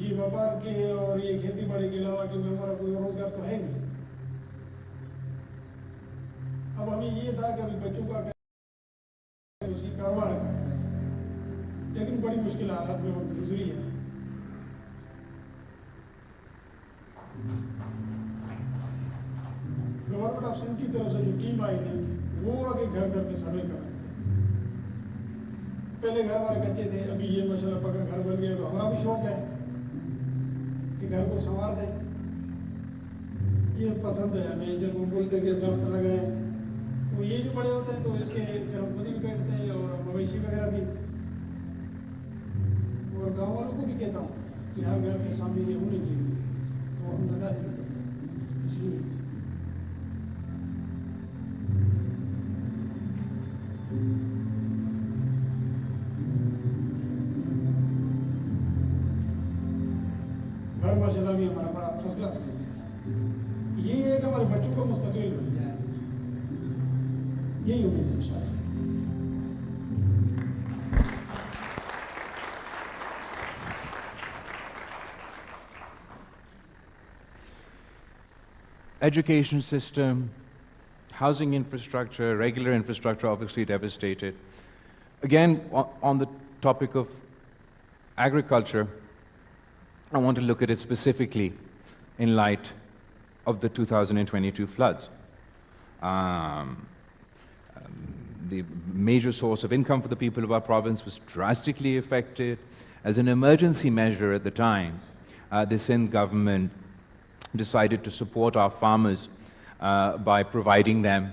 ये व्यापार के और ये खेती बाड़ी के अलावा क्योंकि हमारा कोई रोजगार तो है नहीं। अब हमें ये था कि अभी बच्चों का उसी कारोबार का करें, लेकिन बड़ी मुश्किल हालात में वक्त गुजरी है। गवर्नमेंट ऑफ सिंध की तरफ से जो टीम आई थी, वो आगे घर घर पे सर्वे कर रहे थे। पहले घर हमारे कच्चे थे, अभी ये माशाल्लाह पक्का घर बन गया, तो हमारा भी शौक है कि घर को संवार दें। ये पसंद है हमें, जब वो बोलते कि दरख्त लगाएं, तो ये जो बड़े होते हैं तो इसके हम खुद भी करते हैं और मवेशी वगैरह भी। और गाँव वालों को भी कहता हूँ कि हर घर के सामने ये होनी चाहिए, तो हम लगा देते हैं इसलिए। घर माशाल्लाह भी हमारा बड़ा फर्स्ट क्लास हो गया। ये है कि हमारे बच्चों को मुस्तकिल बन जाए, यही उम्मीद है इंशाल्लाह। Education system, housing infrastructure, regular infrastructure obviously devastated. Again, on the topic of agriculture, I want to look at it specifically in light of the 2022 floods. The major source of income for the people of our province was drastically affected. As an emergency measure at the time, the Sindh government decided to support our farmers by providing them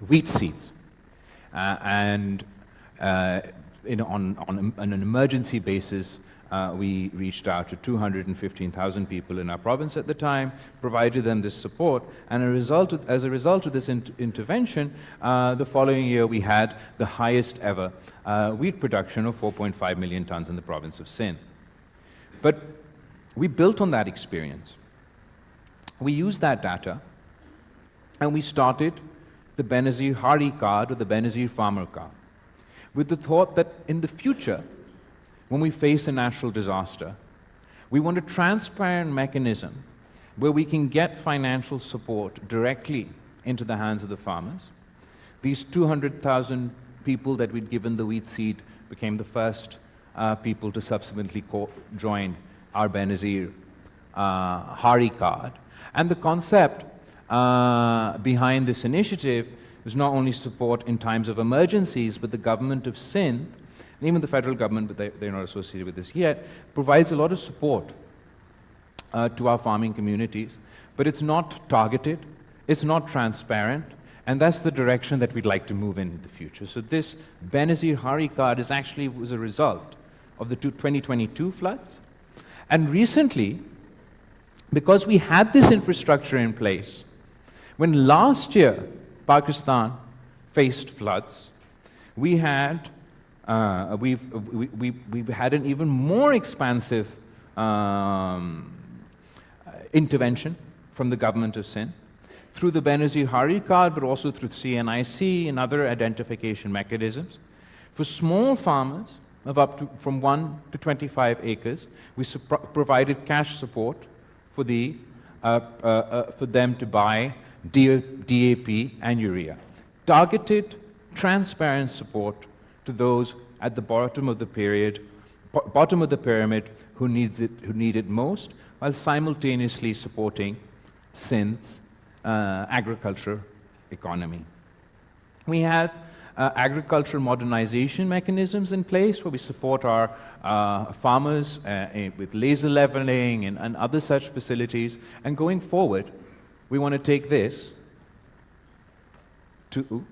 wheat seeds. On an emergency basis, we reached out to 215,000 people in our province at the time, provided them this support, and as a result of this intervention, the following year we had the highest ever wheat production of 4.5 million tons in the province of Sindh. But we built on that experience. We used that data, and we started the Benazir Hari card, or the Benazir Farmer card, with the thought that in the future, when we face a natural disaster, we want a transparent mechanism where we can get financial support directly into the hands of the farmers. These 200,000 people that we'd given the wheat seed became the first people to subsequently join our Benazir Hari card. And the concept behind this initiative was not only support in times of emergencies, but the government of Sindh, and even the federal government, but they're not associated with this yet, provides a lot of support to our farming communities. But it's not targeted, it's not transparent, and that's the direction that we'd like to move in the future. So this Benazir Hari card was a result of the 2022 floods. And recently, because we had this infrastructure in place, when last year Pakistan faced floods, we've had an even more expansive intervention from the government of Sindh through the Benazir Hari card, but also through CNIC and other identification mechanisms. For small farmers of from 1 to 25 acres, we provided cash support for them to buy DAP and urea. Targeted, transparent support to those at the bottom of the pyramid who need it most, while simultaneously supporting Sindh's agriculture economy. We have agricultural modernization mechanisms in place where we support our farmers with laser leveling and other such facilities. And going forward, we want to take this to,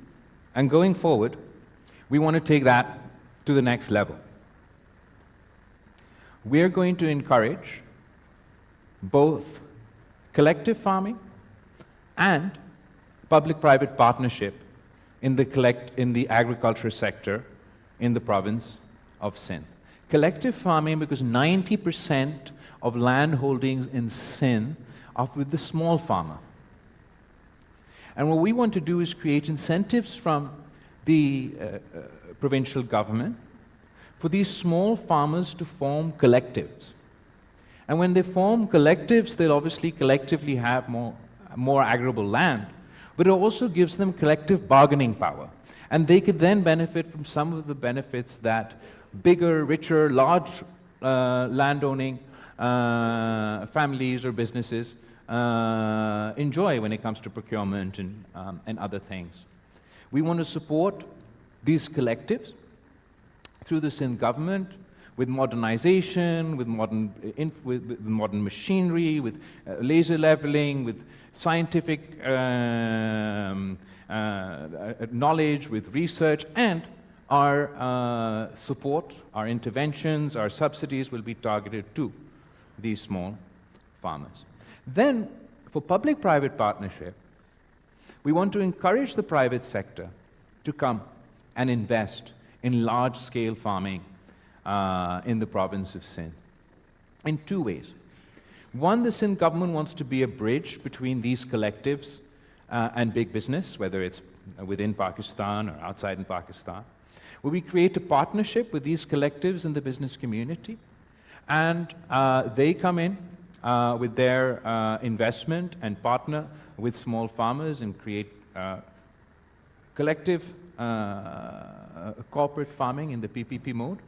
and going forward, we want to take that to the next level. We're going to encourage both collective farming and public-private partnership in the agriculture sector in the province of Sindh. Collective farming, because 90% of land holdings in Sindh are with the small farmer. And what we want to do is create incentives from the provincial government for these small farmers to form collectives. And when they form collectives, they'll obviously collectively have more arable land, but it also gives them collective bargaining power. And they could then benefit from some of the benefits that bigger, richer, large landowning families or businesses enjoy when it comes to procurement and other things. We want to support these collectives through the Sindh government with modernization, with modern machinery, with laser leveling, with scientific knowledge, with research, and our support, our interventions, our subsidies will be targeted to these small farmers. Then, for public-private partnership, we want to encourage the private sector to come and invest in large-scale farming in the province of Sindh in two ways. One, the Sindh government wants to be a bridge between these collectives and big business, whether it's within Pakistan or outside in Pakistan, where we create a partnership with these collectives in the business community, and they come in with their investment and partner with small farmers and create collective corporate farming in the PPP mode.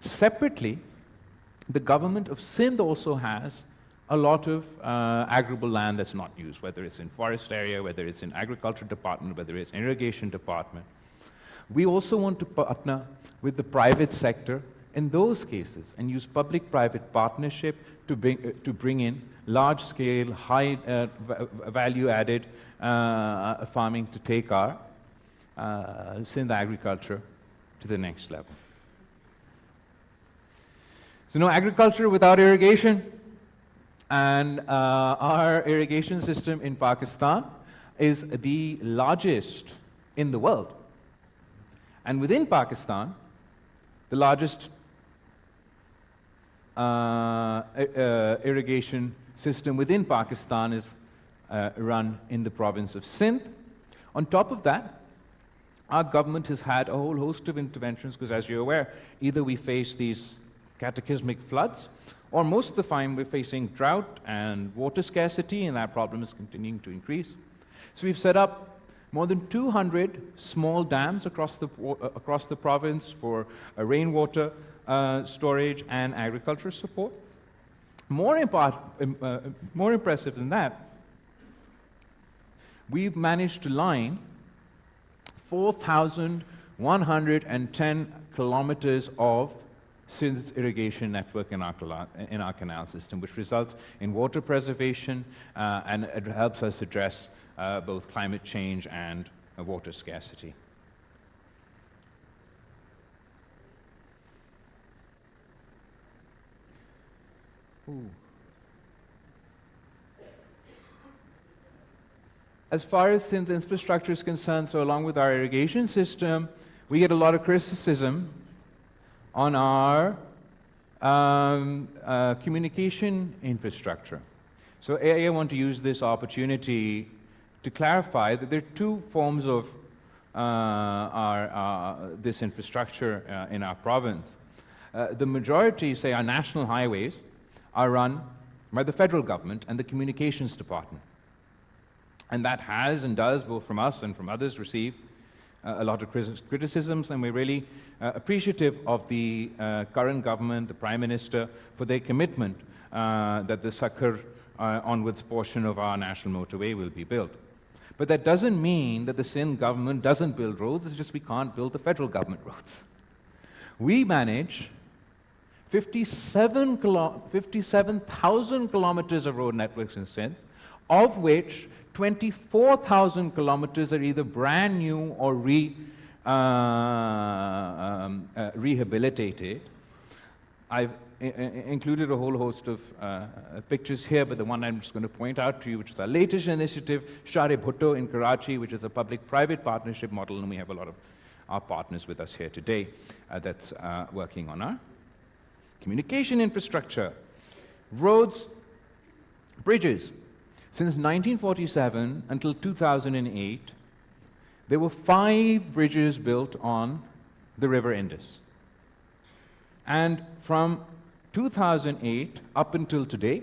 Separately, the government of Sindh also has a lot of arable land that's not used, whether it's in forest area, whether it's in agriculture department, whether it's irrigation department. We also want to partner with the private sector in those cases and use public-private partnership to bring in large-scale, high value-added farming to take our Sindh agriculture to the next level. So no agriculture without irrigation. And our irrigation system in Pakistan is the largest in the world. And within Pakistan, the largest irrigation system within Pakistan is run in the province of Sindh. On top of that, our government has had a whole host of interventions, because as you're aware, either we face these cataclysmic floods, or most of the time we're facing drought and water scarcity, and that problem is continuing to increase. So we've set up more than 200 small dams across the province for rainwater storage and agriculture support. More impressive than that, we've managed to line 4,110 kilometers of Sindh's irrigation network in our canal system, which results in water preservation and it helps us address both climate change and water scarcity. Ooh. As far as Sindh's infrastructure is concerned, so along with our irrigation system, we get a lot of criticism on our communication infrastructure. So I want to use this opportunity to clarify that there are two forms of this infrastructure in our province. The majority, say our national highways, are run by the federal government and the communications department. And that has and does, both from us and from others, receive a lot of criticisms, and we're really appreciative of the current government, the Prime Minister, for their commitment that the Sakhar onwards portion of our national motorway will be built. But that doesn't mean that the Sindh government doesn't build roads, it's just we can't build the federal government roads. We manage 57,000 kilometers of road networks in Sindh, of which 24,000 kilometers are either brand new or rehabilitated. I've included a whole host of pictures here, but the one I'm just going to point out to you, which is our latest initiative, Bilawal Bhutto in Karachi, which is a public-private partnership model, and we have a lot of our partners with us here today that's working on our communication infrastructure, roads, bridges. Since 1947 until 2008, there were 5 bridges built on the River Indus. And from 2008 up until today,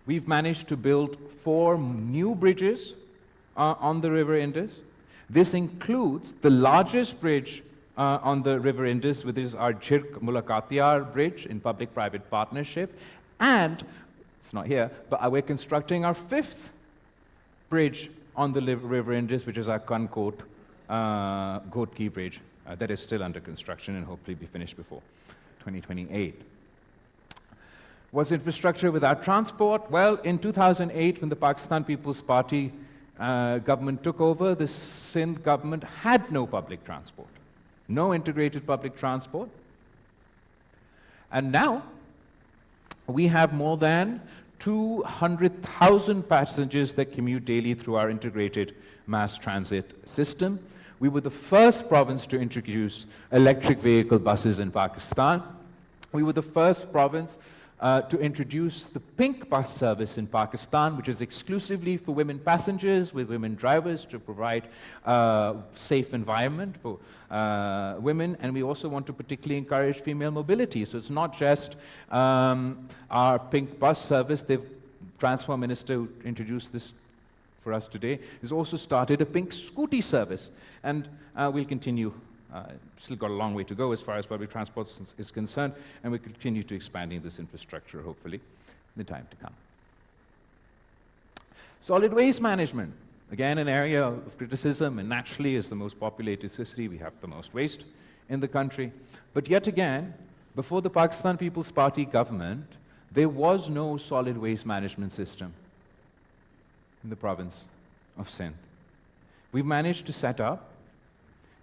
we've managed to build 4 new bridges on the River Indus. This includes the largest bridge on the River Indus, which is our Chirk Mulakatiyar bridge in public-private partnership, and it's not here, but we're constructing our 5th bridge on the River Indus, which is our Kankot Ghotki bridge that is still under construction and hopefully be finished before 2028. What's infrastructure without transport? Well, in 2008, when the Pakistan People's Party government took over, the Sindh government had no public transport, no integrated public transport. And now, we have more than 200,000 passengers that commute daily through our integrated mass transit system. We were the first province to introduce electric vehicle buses in Pakistan. We were the first province to introduce the pink bus service in Pakistan, which is exclusively for women passengers with women drivers to provide a safe environment for women. And we also want to particularly encourage female mobility. So it's not just our pink bus service. The Transport Minister who introduced this for us today has also started a pink scooty service. And we'll continue. Still got a long way to go as far as public transport is concerned, and we continue to expanding this infrastructure, hopefully, in the time to come. Solid waste management. Again, an area of criticism, and naturally, as the most populated city, we have the most waste in the country. But yet again, before the Pakistan People's Party government, there was no solid waste management system in the province of Sindh. We've managed to set up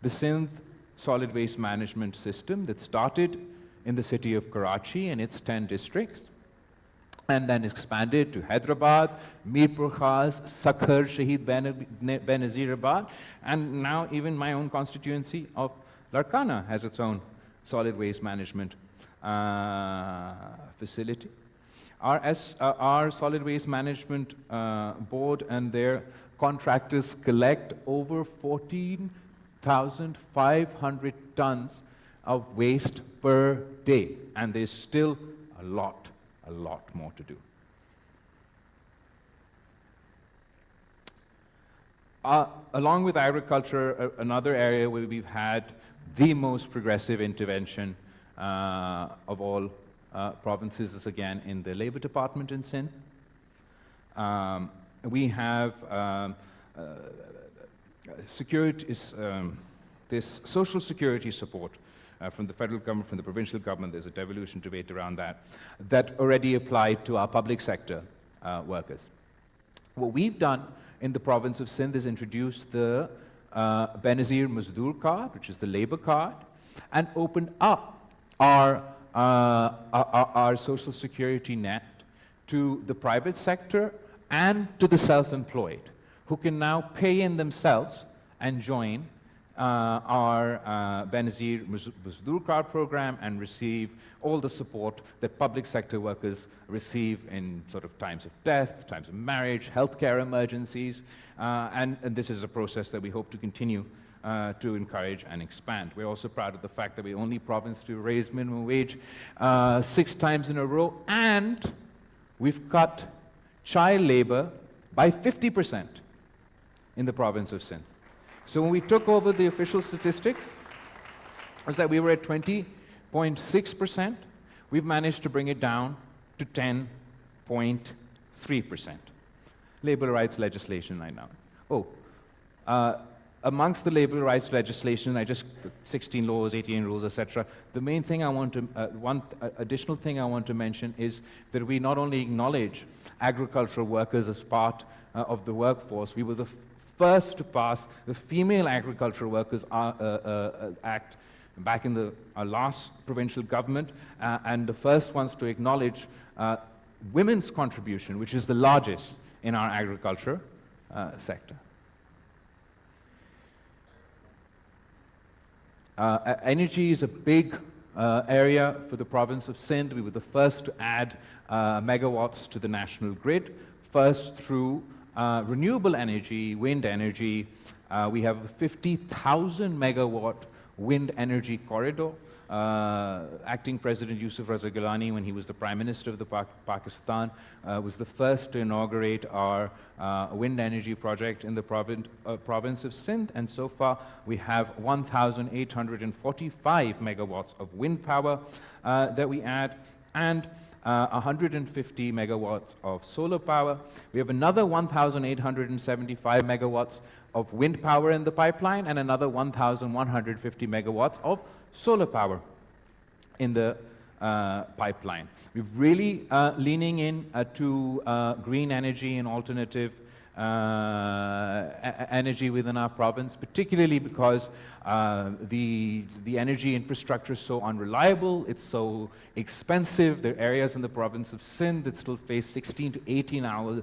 the Sindh solid waste management system that started in the city of Karachi and its 10 districts, and then expanded to Hyderabad, Mirpur Khas, Sakhar, Shahid Benazirabad, and now even my own constituency of Larkana has its own solid waste management facility. Our solid waste management board and their contractors collect over 14,500 tons of waste per day, and there's still a lot more to do. Along with agriculture, another area where we've had the most progressive intervention of all provinces is again in the Labour Department in Sindh. We have this social security support from the federal government, from the provincial government. There's a devolution debate around that already applied to our public sector workers. What we've done in the province of Sindh is introduce the Benazir Mazdoor card, which is the labor card, and opened up our social security net to the private sector and to the self-employed, who can now pay in themselves and join our Benazir Mazdoor card program and receive all the support that public sector workers receive in sort of times of death, times of marriage, healthcare emergencies, and this is a process that we hope to continue to encourage and expand. We're also proud of the fact that we're the only province to raise minimum wage 6 times in a row, and we've cut child labor by 50% in the province of Sindh. So when we took over the official statistics, it was that we were at 20.6%. We've managed to bring it down to 10.3%. Labor rights legislation right now. Amongst the labor rights legislation, 16 laws, 18 rules, etc. The main thing I want to, one additional thing I want to mention is that we not only acknowledge agricultural workers as part of the workforce, we were the first to pass the Female Agricultural Workers Act back in our last provincial government, and the first ones to acknowledge women's contribution, which is the largest in our agriculture sector. Energy is a big area for the province of Sindh. We were the first to add megawatts to the national grid, first through renewable energy, wind energy. We have a 50,000 megawatt wind energy corridor. Acting President Yusuf Raza Gilani, when he was the Prime Minister of Pakistan, was the first to inaugurate our wind energy project in the province of Sindh, and so far we have 1,845 megawatts of wind power that we add, and 150 megawatts of solar power. We have another 1,875 megawatts of wind power in the pipeline, and another 1,150 megawatts of solar power in the pipeline. We're really leaning in to green energy and alternative energy within our province, particularly because the energy infrastructure is so unreliable, it's so expensive. There are areas in the province of Sindh that still face 16 to 18 hours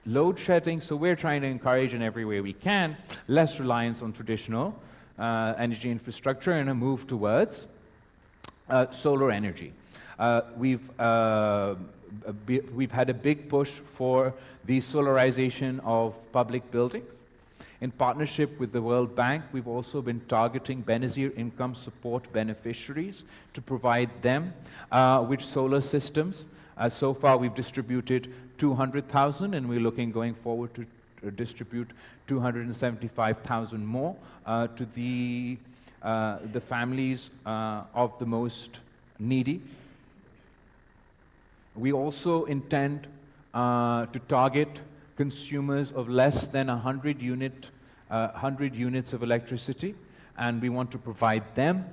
load shedding, so we're trying to encourage in every way we can less reliance on traditional energy infrastructure and a move towards solar energy. We've had a big push for the solarization of public buildings. In partnership with the World Bank, we've also been targeting Benazir income support beneficiaries to provide them with solar systems. So far, we've distributed 200,000, and we're looking going forward to distribute 275,000 more to the families of the most needy. We also intend to target consumers of less than 100 units of electricity, and we want to provide them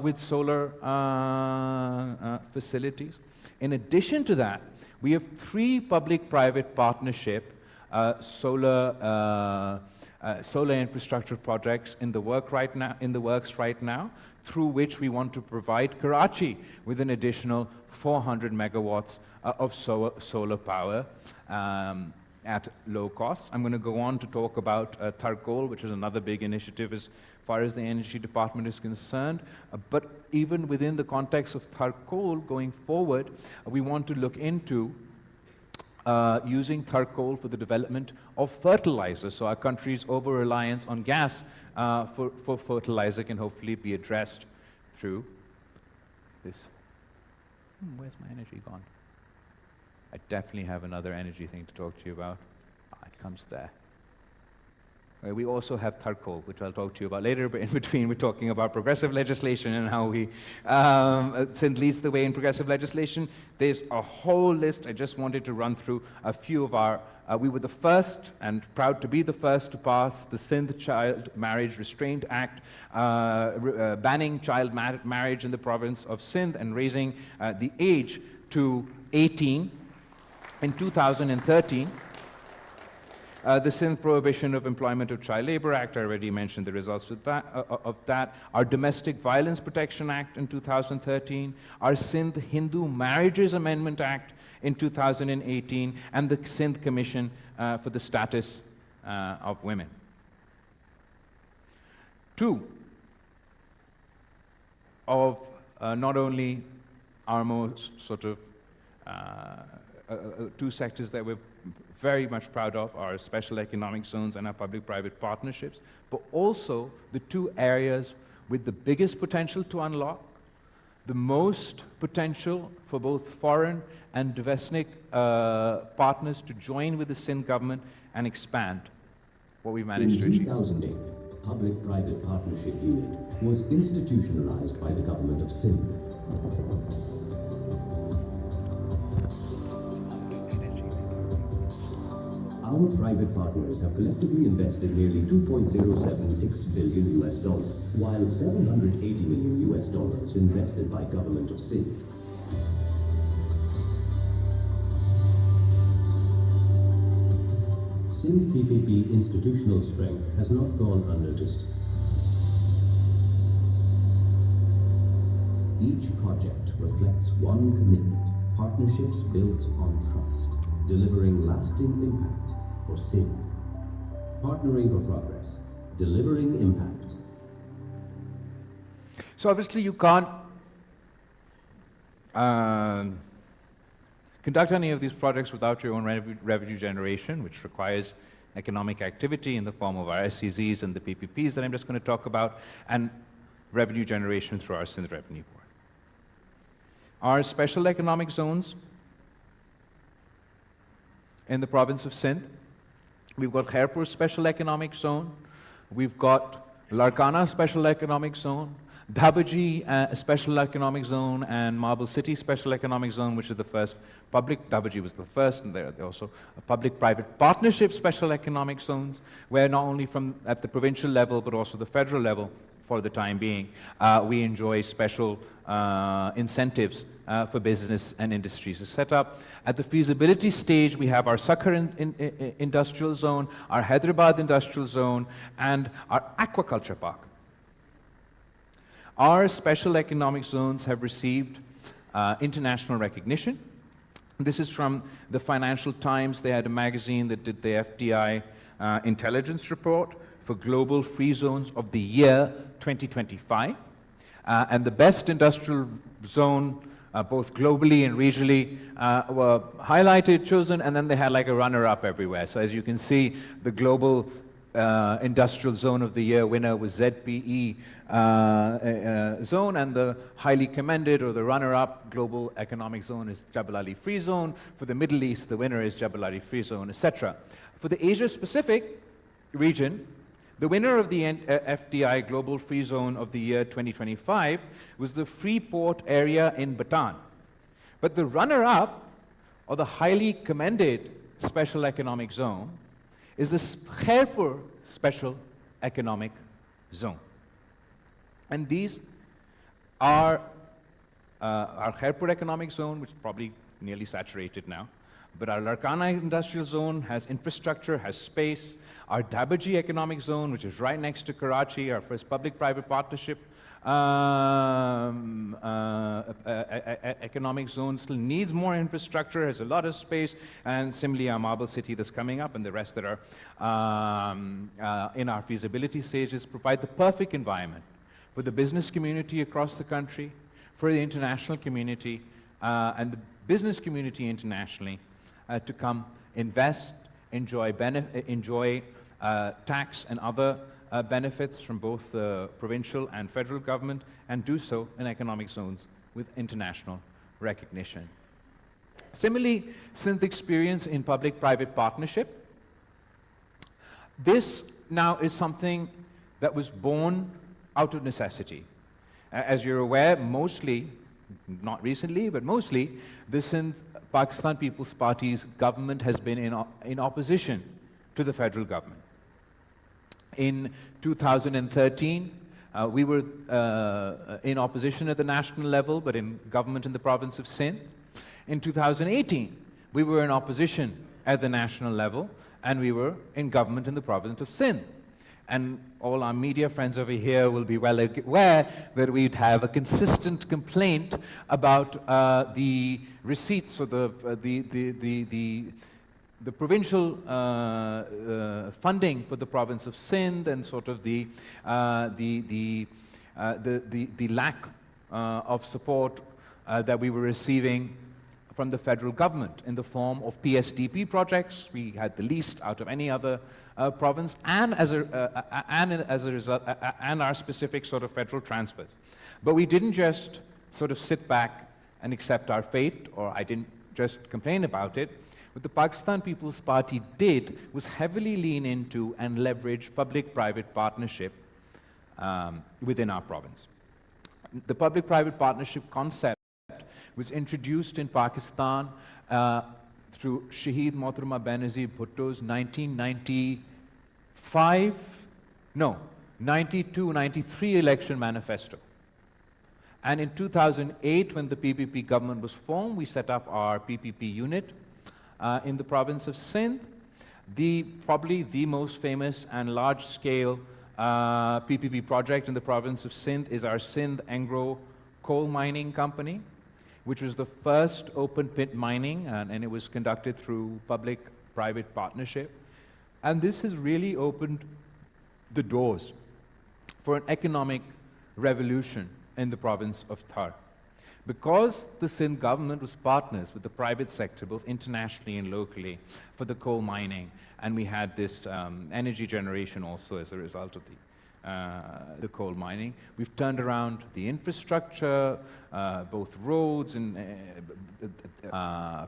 with solar facilities. In addition to that, we have 3 public-private partnership solar infrastructure projects in the works right now through which we want to provide Karachi with an additional 400 megawatts of solar power at low cost. I'm going to go on to talk about Tharkol, which is another big initiative as far as the Energy Department is concerned. But even within the context of Tharkol going forward, we want to look into using Tharkol for the development of fertilizer. So our country's over-reliance on gas for fertilizer can hopefully be addressed through this. Where's my energy gone? I definitely have another energy thing to talk to you about. It comes there. We also have Tharkol, which I'll talk to you about later, but in between we're talking about progressive legislation and how we, Sindh leads the way in progressive legislation. There's a whole list. I just wanted to run through a few of our, we were the first, and proud to be the first, to pass the Sindh Child Marriage Restraint Act, banning child marriage in the province of Sindh and raising the age to 18 in 2013. The Sindh Prohibition of Employment of Child Labor Act, I already mentioned the results of that. Our Domestic Violence Protection Act in 2013. Our Sindh Hindu Marriages Amendment Act in 2018. And the Sindh Commission for the Status of Women. Two of not only our most sort of two sectors that we're very much proud of are special economic zones and our public-private partnerships, but also the two areas with the biggest potential to unlock, the most potential for both foreign and domestic partners to join with the Sindh government and expand what we've managed to achieve. In 2008, the Public-Private Partnership Unit was institutionalized by the government of Sindh. Our private partners have collectively invested nearly $2.076 billion US, while $780 million US invested by government of Sindh. Sindh PPP institutional strength has not gone unnoticed. Each project reflects one commitment: partnerships built on trust, delivering lasting impact for Sindh. Partnering for progress, delivering impact. So obviously you can't conduct any of these projects without your own revenue generation, which requires economic activity in the form of our SEZs and the PPPs that I'm just going to talk about, and revenue generation through our Sindh Revenue Board. Our special economic zones in the province of Sindh, we've got Khairpur Special Economic Zone, we've got Larkana Special Economic Zone, Dhabaji Special Economic Zone, and Marble City Special Economic Zone, which is the first public. Dhabaji was the first, and there are also public-private partnership special economic zones, where not only from at the provincial level, but also the federal level, for the time being, we enjoy special incentives for business and industries to set up. At the feasibility stage, we have our Sakhar Industrial Zone, our Hyderabad Industrial Zone, and our Aquaculture Park. Our special economic zones have received international recognition. This is from the Financial Times. They had a magazine that did the FDI intelligence report for Global Free Zones of the Year 2025. And the best industrial zone, both globally and regionally, were highlighted, chosen, and then they had like a runner-up everywhere. So as you can see, the global industrial zone of the year winner was ZPE zone, and the highly commended, or the runner-up global economic zone, is Jebel Ali Free Zone. For the Middle East, the winner is Jebel Ali Free Zone, etc. For the Asia-Pacific region, the winner of the FDI Global Free Zone of the year 2025 was the Freeport area in Bhutan. But the runner-up, or the highly commended special economic zone, is the Khairpur Special Economic Zone. And these are our Khairpur Economic Zone, which is probably nearly saturated now. But our Larkana Industrial Zone has infrastructure, has space. Our Dhabaji Economic Zone, which is right next to Karachi, our first public-private partnership economic zone still needs more infrastructure, has a lot of space, and similarly our Marble City that's coming up and the rest that are in our feasibility stages provide the perfect environment for the business community across the country, for the international community, and the business community internationally to come invest, enjoy tax and other benefits from both the provincial and federal government, and do so in economic zones with international recognition. Similarly, Sindh experience in public-private partnership. This now is something that was born out of necessity. As you're aware, mostly, not recently, but mostly, the Sindh Pakistan People's Party's government has been in opposition to the federal government. In 2013, we were in opposition at the national level, but in government in the province of Sindh. In 2018, we were in opposition at the national level, and we were in government in the province of Sindh. And all our media friends over here will be well aware that we'd have a consistent complaint about the receipts or the provincial funding for the province of Sindh, and sort of the lack of support that we were receiving from the federal government in the form of PSDP projects. We had the least out of any other province, and as a result, and our specific sort of federal transfers. But we didn't just sort of sit back and accept our fate, or I didn't just complain about it. What the Pakistan People's Party did was heavily lean into and leverage public-private partnership within our province. The public-private partnership concept was introduced in Pakistan through Shaheed Mohtarama Benazir Bhutto's 92-93 election manifesto. And in 2008, when the PPP government was formed, we set up our PPP unit in the province of Sindh. Probably the most famous and large-scale PPP project in the province of Sindh is our Sindh Angro coal mining company, which was the first open pit mining, and it was conducted through public-private partnership. And this has really opened the doors for an economic revolution in the province of Thar. Because the Sindh government was partners with the private sector, both internationally and locally, for the coal mining, and we had this energy generation also as a result of the coal mining. We've turned around the infrastructure, both roads and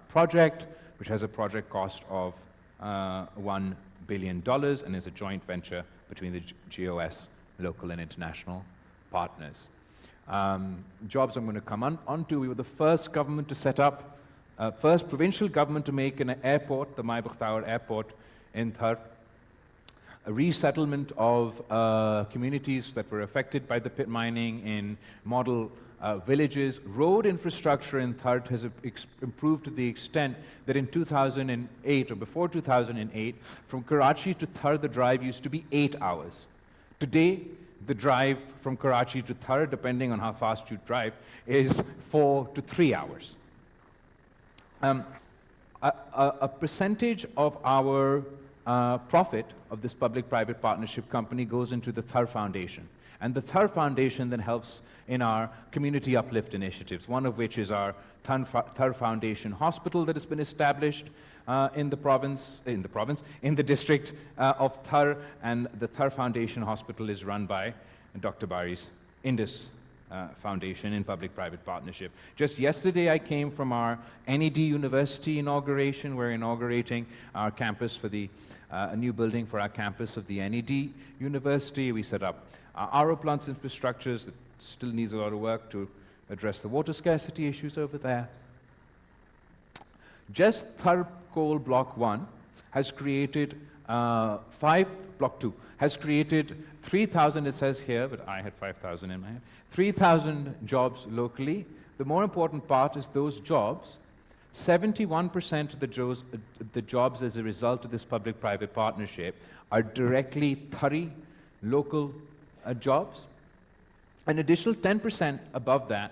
project, which has a project cost of $1 billion and is a joint venture between the GOS, local and international partners. Jobs I'm going to come on to. We were the first government to set up, first provincial government to make an airport, the Mai Bakhtaur Airport in Thar. A resettlement of communities that were affected by the pit mining in model villages. Road infrastructure in Thar has improved to the extent that in 2008, or before 2008, from Karachi to Thar, the drive used to be 8 hours. Today, the drive from Karachi to Thar, depending on how fast you drive, is 4 to 3 hours. A percentage of our profit of this public-private partnership company goes into the Thar Foundation. And the Thar Foundation then helps in our community uplift initiatives, one of which is our Thar Foundation Hospital that has been established in the district of Thar, and the Thar Foundation Hospital is run by Dr. Bari's Indus Foundation in public-private partnership. Just yesterday, I came from our NED University inauguration. We're inaugurating our campus for a new building for our campus of the NED University. We set up RO plants infrastructures that still needs a lot of work to address the water scarcity issues over there. Just Thar Coal Block 1 has created Block 2 has created 3,000, it says here, but I had 5,000 in my head, 3,000 jobs locally. The more important part is those jobs, 71% of the jobs as a result of this public-private partnership are directly Thari local jobs. An additional 10% above that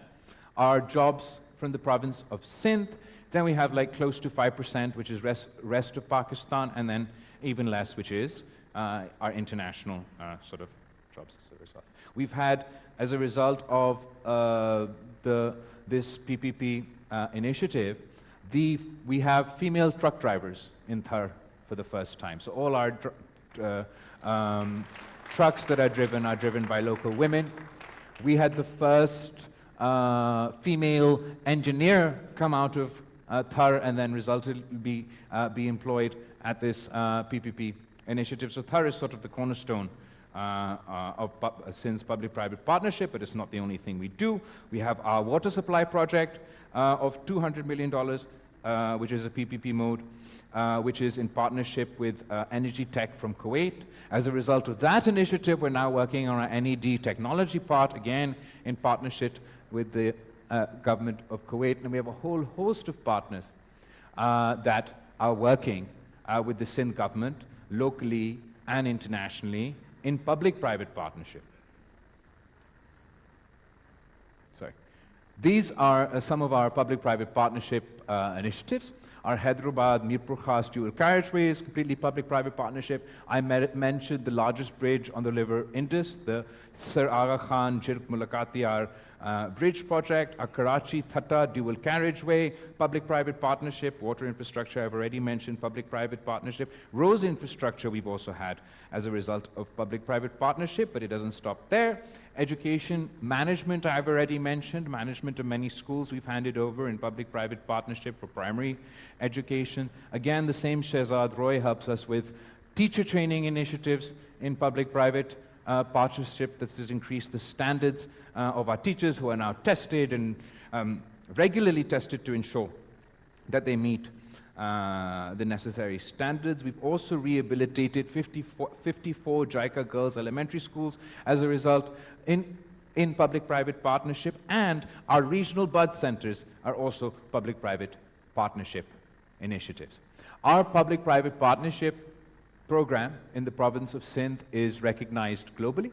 are jobs from the province of Sindh. Then we have like close to 5%, which is rest of Pakistan, and then even less, which is our international sort of jobs as a result. We've had, as a result of this PPP initiative, we have female truck drivers in Thar for the first time. So all our trucks that are driven by local women. We had the first female engineer come out of Thar and then be employed at this PPP initiative. So Thar is sort of the cornerstone of Sindh's public-private partnership, but it's not the only thing we do. We have our water supply project of $200 million, which is a PPP mode, which is in partnership with Energy Tech from Kuwait. As a result of that initiative, we're now working on our NED technology part, again in partnership with the government of Kuwait. And we have a whole host of partners that are working with the Sindh government, locally and internationally, in public-private partnership. Sorry. These are some of our public-private partnership initiatives. Our Hyderabad Mirpur Khas dual carriageway is completely public-private partnership. I mentioned the largest bridge on the river Indus, the Sir Aga Khan Jirk Mulakatiyar bridge project. Our Karachi Thatta dual carriageway, public-private partnership. Water infrastructure, I've already mentioned, public-private partnership. Roads infrastructure we've also had as a result of public-private partnership, but it doesn't stop there. Education management, I've already mentioned. Management of many schools we've handed over in public-private partnership for primary education. Again, the same Shehzad Roy helps us with teacher training initiatives in public-private partnership that has increased the standards of our teachers, who are now tested and regularly tested to ensure that they meet the necessary standards. We've also rehabilitated 54 JICA girls elementary schools as a result in public-private partnership, and our regional bud centers are also public-private partnership initiatives. Our public-private partnership program in the province of Sindh is recognized globally.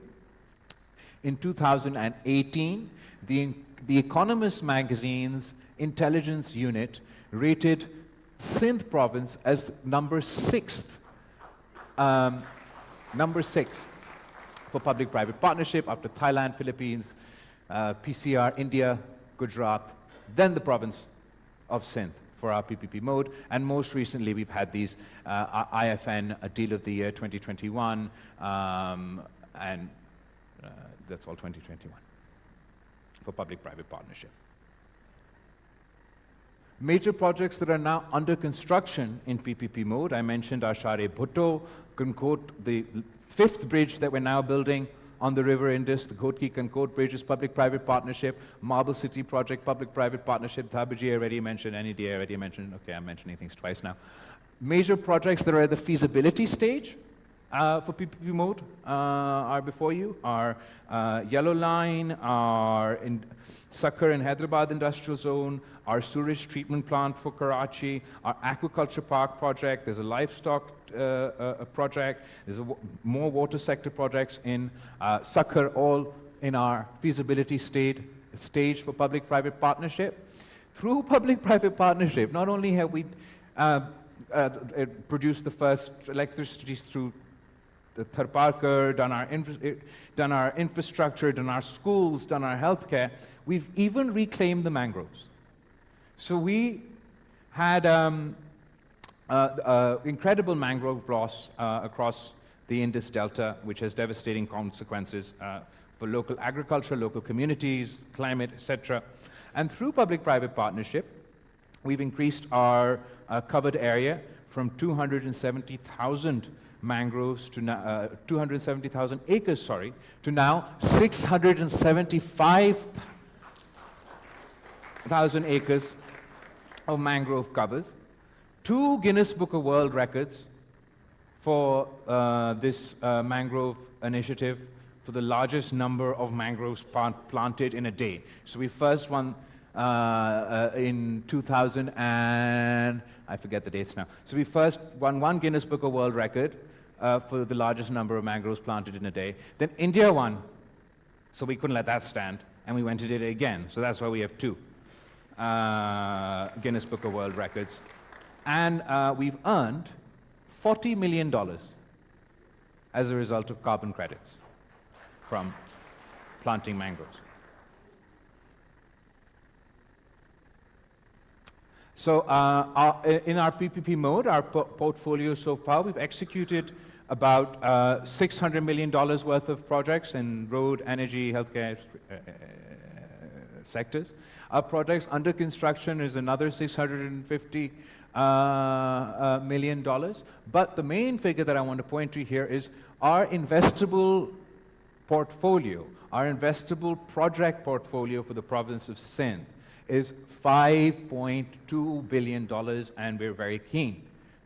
In 2018, the Economist magazine's intelligence unit rated Sindh province as number 6th for public-private partnership, after Thailand, Philippines, PCR, India, Gujarat, then the province of Sindh for our PPP mode. And most recently, we've had these IFN Deal of the Year 2021, and that's all 2021 for public-private partnership. Major projects that are now under construction in PPP mode, I mentioned our Share Bhutto, Kankot, the 5th bridge that we're now building on the river Indus, the Ghotki Kankot Bridge is public-private partnership, Marble City project, public-private partnership, Dhabaji I already mentioned, NED I already mentioned, okay, I'm mentioning things twice now. Major projects that are at the feasibility stage for PPP mode are before you, our Yellow Line, our Sakhar and Hyderabad Industrial Zone, our sewage treatment plant for Karachi, our aquaculture park project, there's a livestock project, there's more water sector projects in Sakhar, all in our feasibility stage for public-private partnership. Through public-private partnership, not only have we produced the first electricity through the Tharparkar, done our infrastructure, done our schools, done our healthcare, we've even reclaimed the mangroves. So we had incredible mangrove loss across the Indus Delta, which has devastating consequences for local agriculture, local communities, climate, etc. And through public-private partnership, we've increased our covered area from 270,000 mangroves to now 270,000 acres, sorry, to now 675,000 acres of mangrove covers. 2 Guinness Book of World Records for this mangrove initiative, for the largest number of mangroves planted in a day. So we first won in 2000 and I forget the dates now. So we first won 1 Guinness Book of World Record for the largest number of mangroves planted in a day. Then India won So we couldn't let that stand, and we went and did it again. So that's why we have 2 Guinness Book of World Records. And we've earned $40 million as a result of carbon credits from planting mangroves. So in our PPP mode, our portfolio so far, we've executed about $600 million worth of projects in road, energy, healthcare sectors. Our projects under construction is another $650 million. But the main figure that I want to point to here is our investable portfolio, our investable project portfolio for the province of Sindh is $5.2 billion, and we're very keen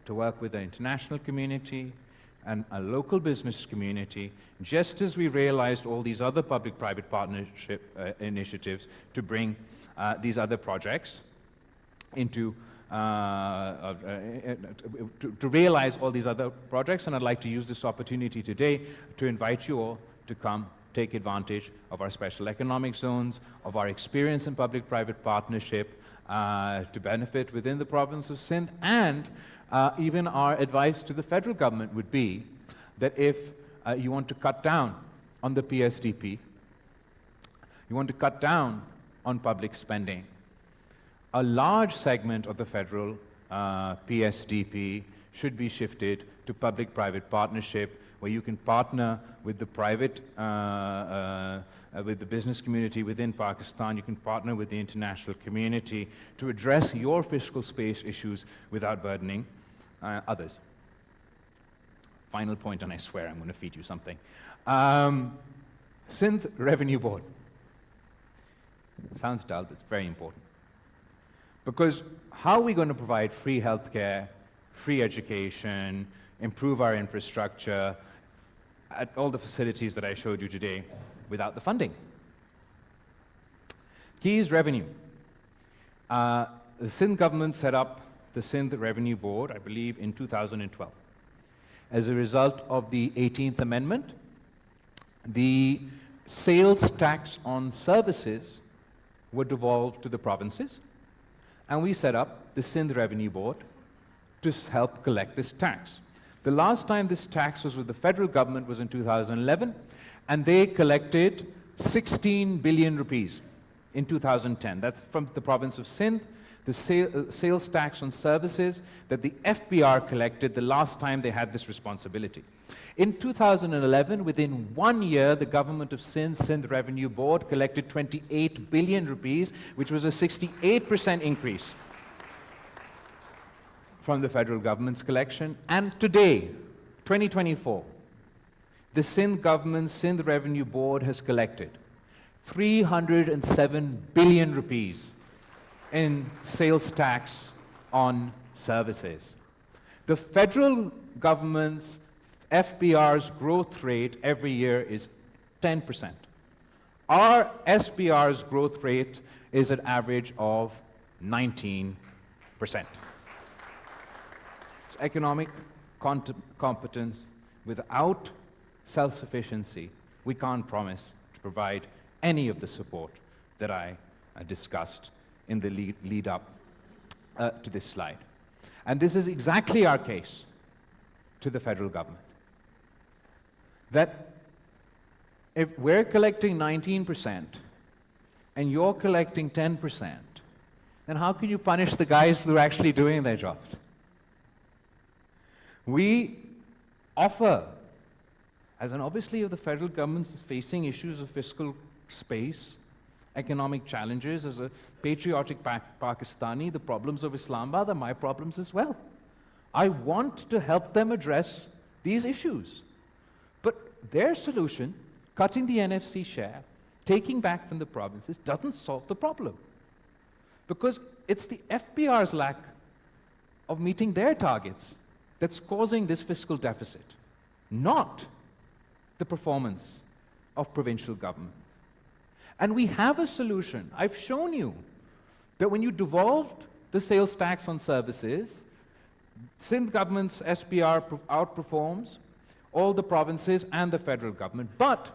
to work with the international community and a local business community, just as we realized all these other public-private partnership initiatives to bring these other projects into, to realize all these other projects. And I'd like to use this opportunity today to invite you all to come take advantage of our special economic zones, of our experience in public-private partnership to benefit within the province of Sindh, and even our advice to the federal government would be that if you want to cut down on the PSDP, you want to cut down on public spending, a large segment of the federal PSDP should be shifted to public-private partnership, where you can partner with the private, with the business community within Pakistan, you can partner with the international community to address your fiscal space issues without burdening others. Final point, and I swear I'm going to feed you something. Sindh Revenue Board. Sounds dull, but it's very important. Because how are we going to provide free healthcare, free education, improve our infrastructure at all the facilities that I showed you today without the funding? Key is revenue. The Sindh government set up the Sindh Revenue Board, I believe, in 2012. As a result of the 18th Amendment, the sales tax on services were devolved to the provinces, and we set up the Sindh Revenue Board to help collect this tax. The last time this tax was with the federal government was in 2011, and they collected 16 billion rupees in 2010. That's from the province of Sindh, the sales tax on services that the FBR collected the last time they had this responsibility. In 2011, within 1 year, the government of Sindh Revenue Board collected 28 billion rupees, which was a 68% increase from the federal government's collection. And today, 2024, the Sindh government's Sindh Revenue Board has collected 307 billion rupees in sales tax on services. The federal government's FBR's growth rate every year is 10%. Our SBR's growth rate is an average of 19%. It's economic competence. Without self-sufficiency, we can't promise to provide any of the support that I discussed in the lead up to this slide. And this is exactly our case to the federal government. That if we're collecting 19% and you're collecting 10%, then how can you punish the guys who are actually doing their jobs? We offer, as an obviously if the federal government is facing issues of fiscal space, economic challenges, as a patriotic Pakistani, the problems of Islamabad are my problems as well. I want to help them address these issues. But their solution, cutting the NFC share, taking back from the provinces, doesn't solve the problem. Because it's the FBR's lack of meeting their targets that's causing this fiscal deficit, not the performance of provincial government. And we have a solution. I've shown you that when you devolved the sales tax on services, Sindh government's SBR outperforms all the provinces and the federal government. But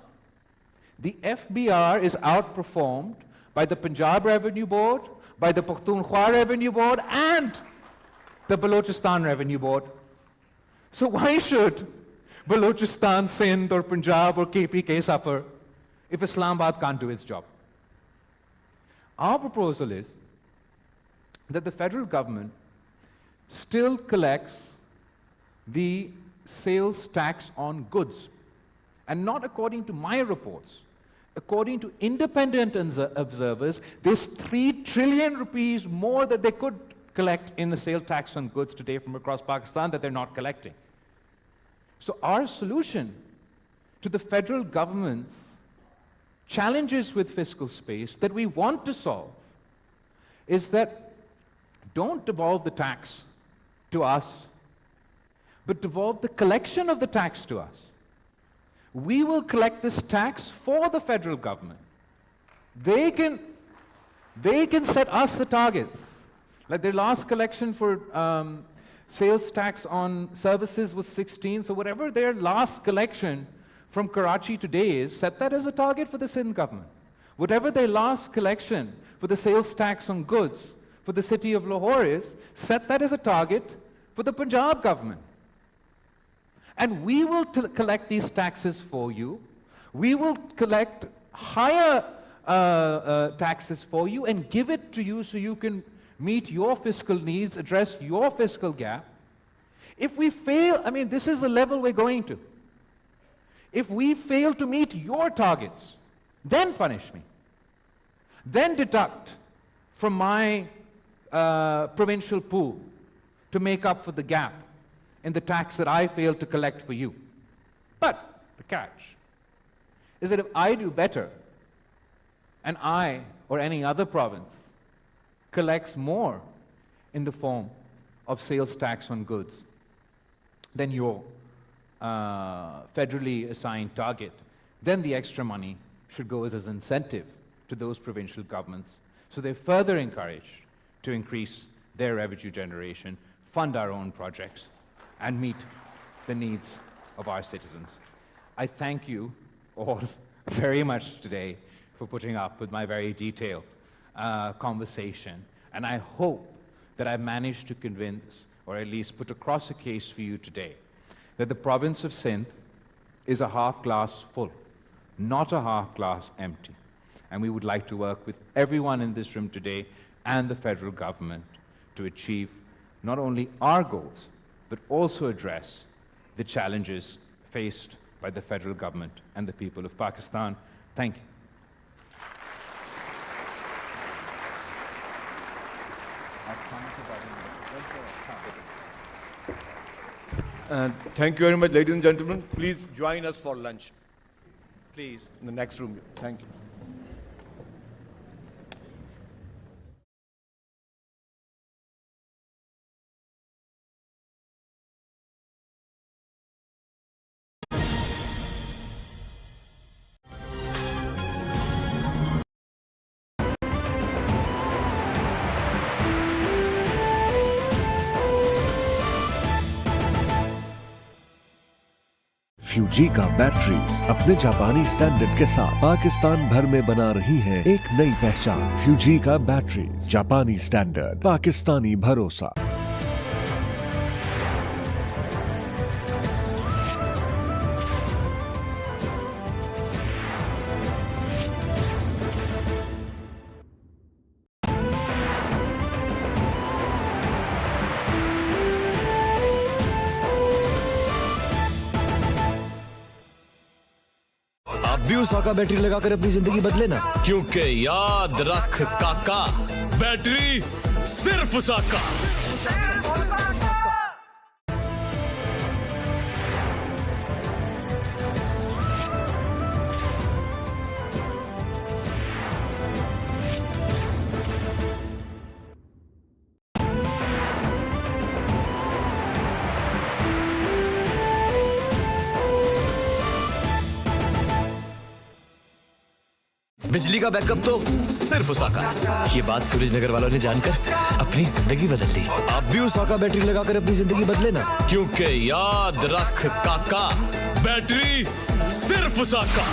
The FBR is outperformed by the Punjab Revenue Board, by the Pakhtunkhwa Revenue Board, and the Balochistan Revenue Board. So why should Balochistan, Sindh, or Punjab, or KPK suffer if Islamabad can't do its job? Our proposal is that the federal government still collects the sales tax on goods, and not according to my reports. According to independent observers, there's 3 trillion rupees more that they could collect in the sale tax on goods today from across Pakistan that they're not collecting. So our solution to the federal government's challenges with fiscal space that we want to solve is that don't devolve the tax to us, but devolve the collection of the tax to us. We will collect this tax for the federal government. They can set us the targets. Like their last collection for sales tax on services was 16, so whatever their last collection from Karachi today is, set that as a target for the Sindh government. Whatever their last collection for the sales tax on goods for the city of Lahore is, set that as a target for the Punjab government. And we will collect these taxes for you. We will collect higher taxes for you and give it to you so you can meet your fiscal needs, address your fiscal gap. If we fail, I mean, this is the level we're going to. If we fail to meet your targets, then punish me. Then deduct from my provincial pool to make up for the gap in the tax that I failed to collect for you. But the catch is that if I do better, and I or any other province collects more in the form of sales tax on goods than your federally assigned target, then the extra money should go as an incentive to those provincial governments, so they're further encouraged to increase their revenue generation, fund our own projects, and meet the needs of our citizens. I thank you all very much today for putting up with my very detailed conversation, and I hope that I've managed to convince, or at least put across a case for you today, that the province of Sindh is a half glass full, not a half glass empty. And we would like to work with everyone in this room today and the federal government to achieve not only our goals, but also address the challenges faced by the federal government and the people of Pakistan. Thank you. Thank you very much, ladies and gentlemen. Please join us for lunch. Please. In the next room. Thank you. Fujika batteries अपने जापानी standard के साथ पाकिस्तान भर में बना रही हैं एक नई पहचान। फ्यूजीका बैटरीज, जापानी स्टैंडर्ड, पाकिस्तानी भरोसा। भी उसाका बैटरी लगाकर अपनी जिंदगी बदले ना, क्योंकि याद रख काका, बैटरी सिर्फ उसाका। बिजली का बैकअप तो सिर्फ उसाका। ये बात सूरज नगर वालों ने जानकर अपनी जिंदगी बदल ली। आप भी उसाका बैटरी लगाकर अपनी जिंदगी बदले ना, क्योंकि याद रख काका, बैटरी सिर्फ साका।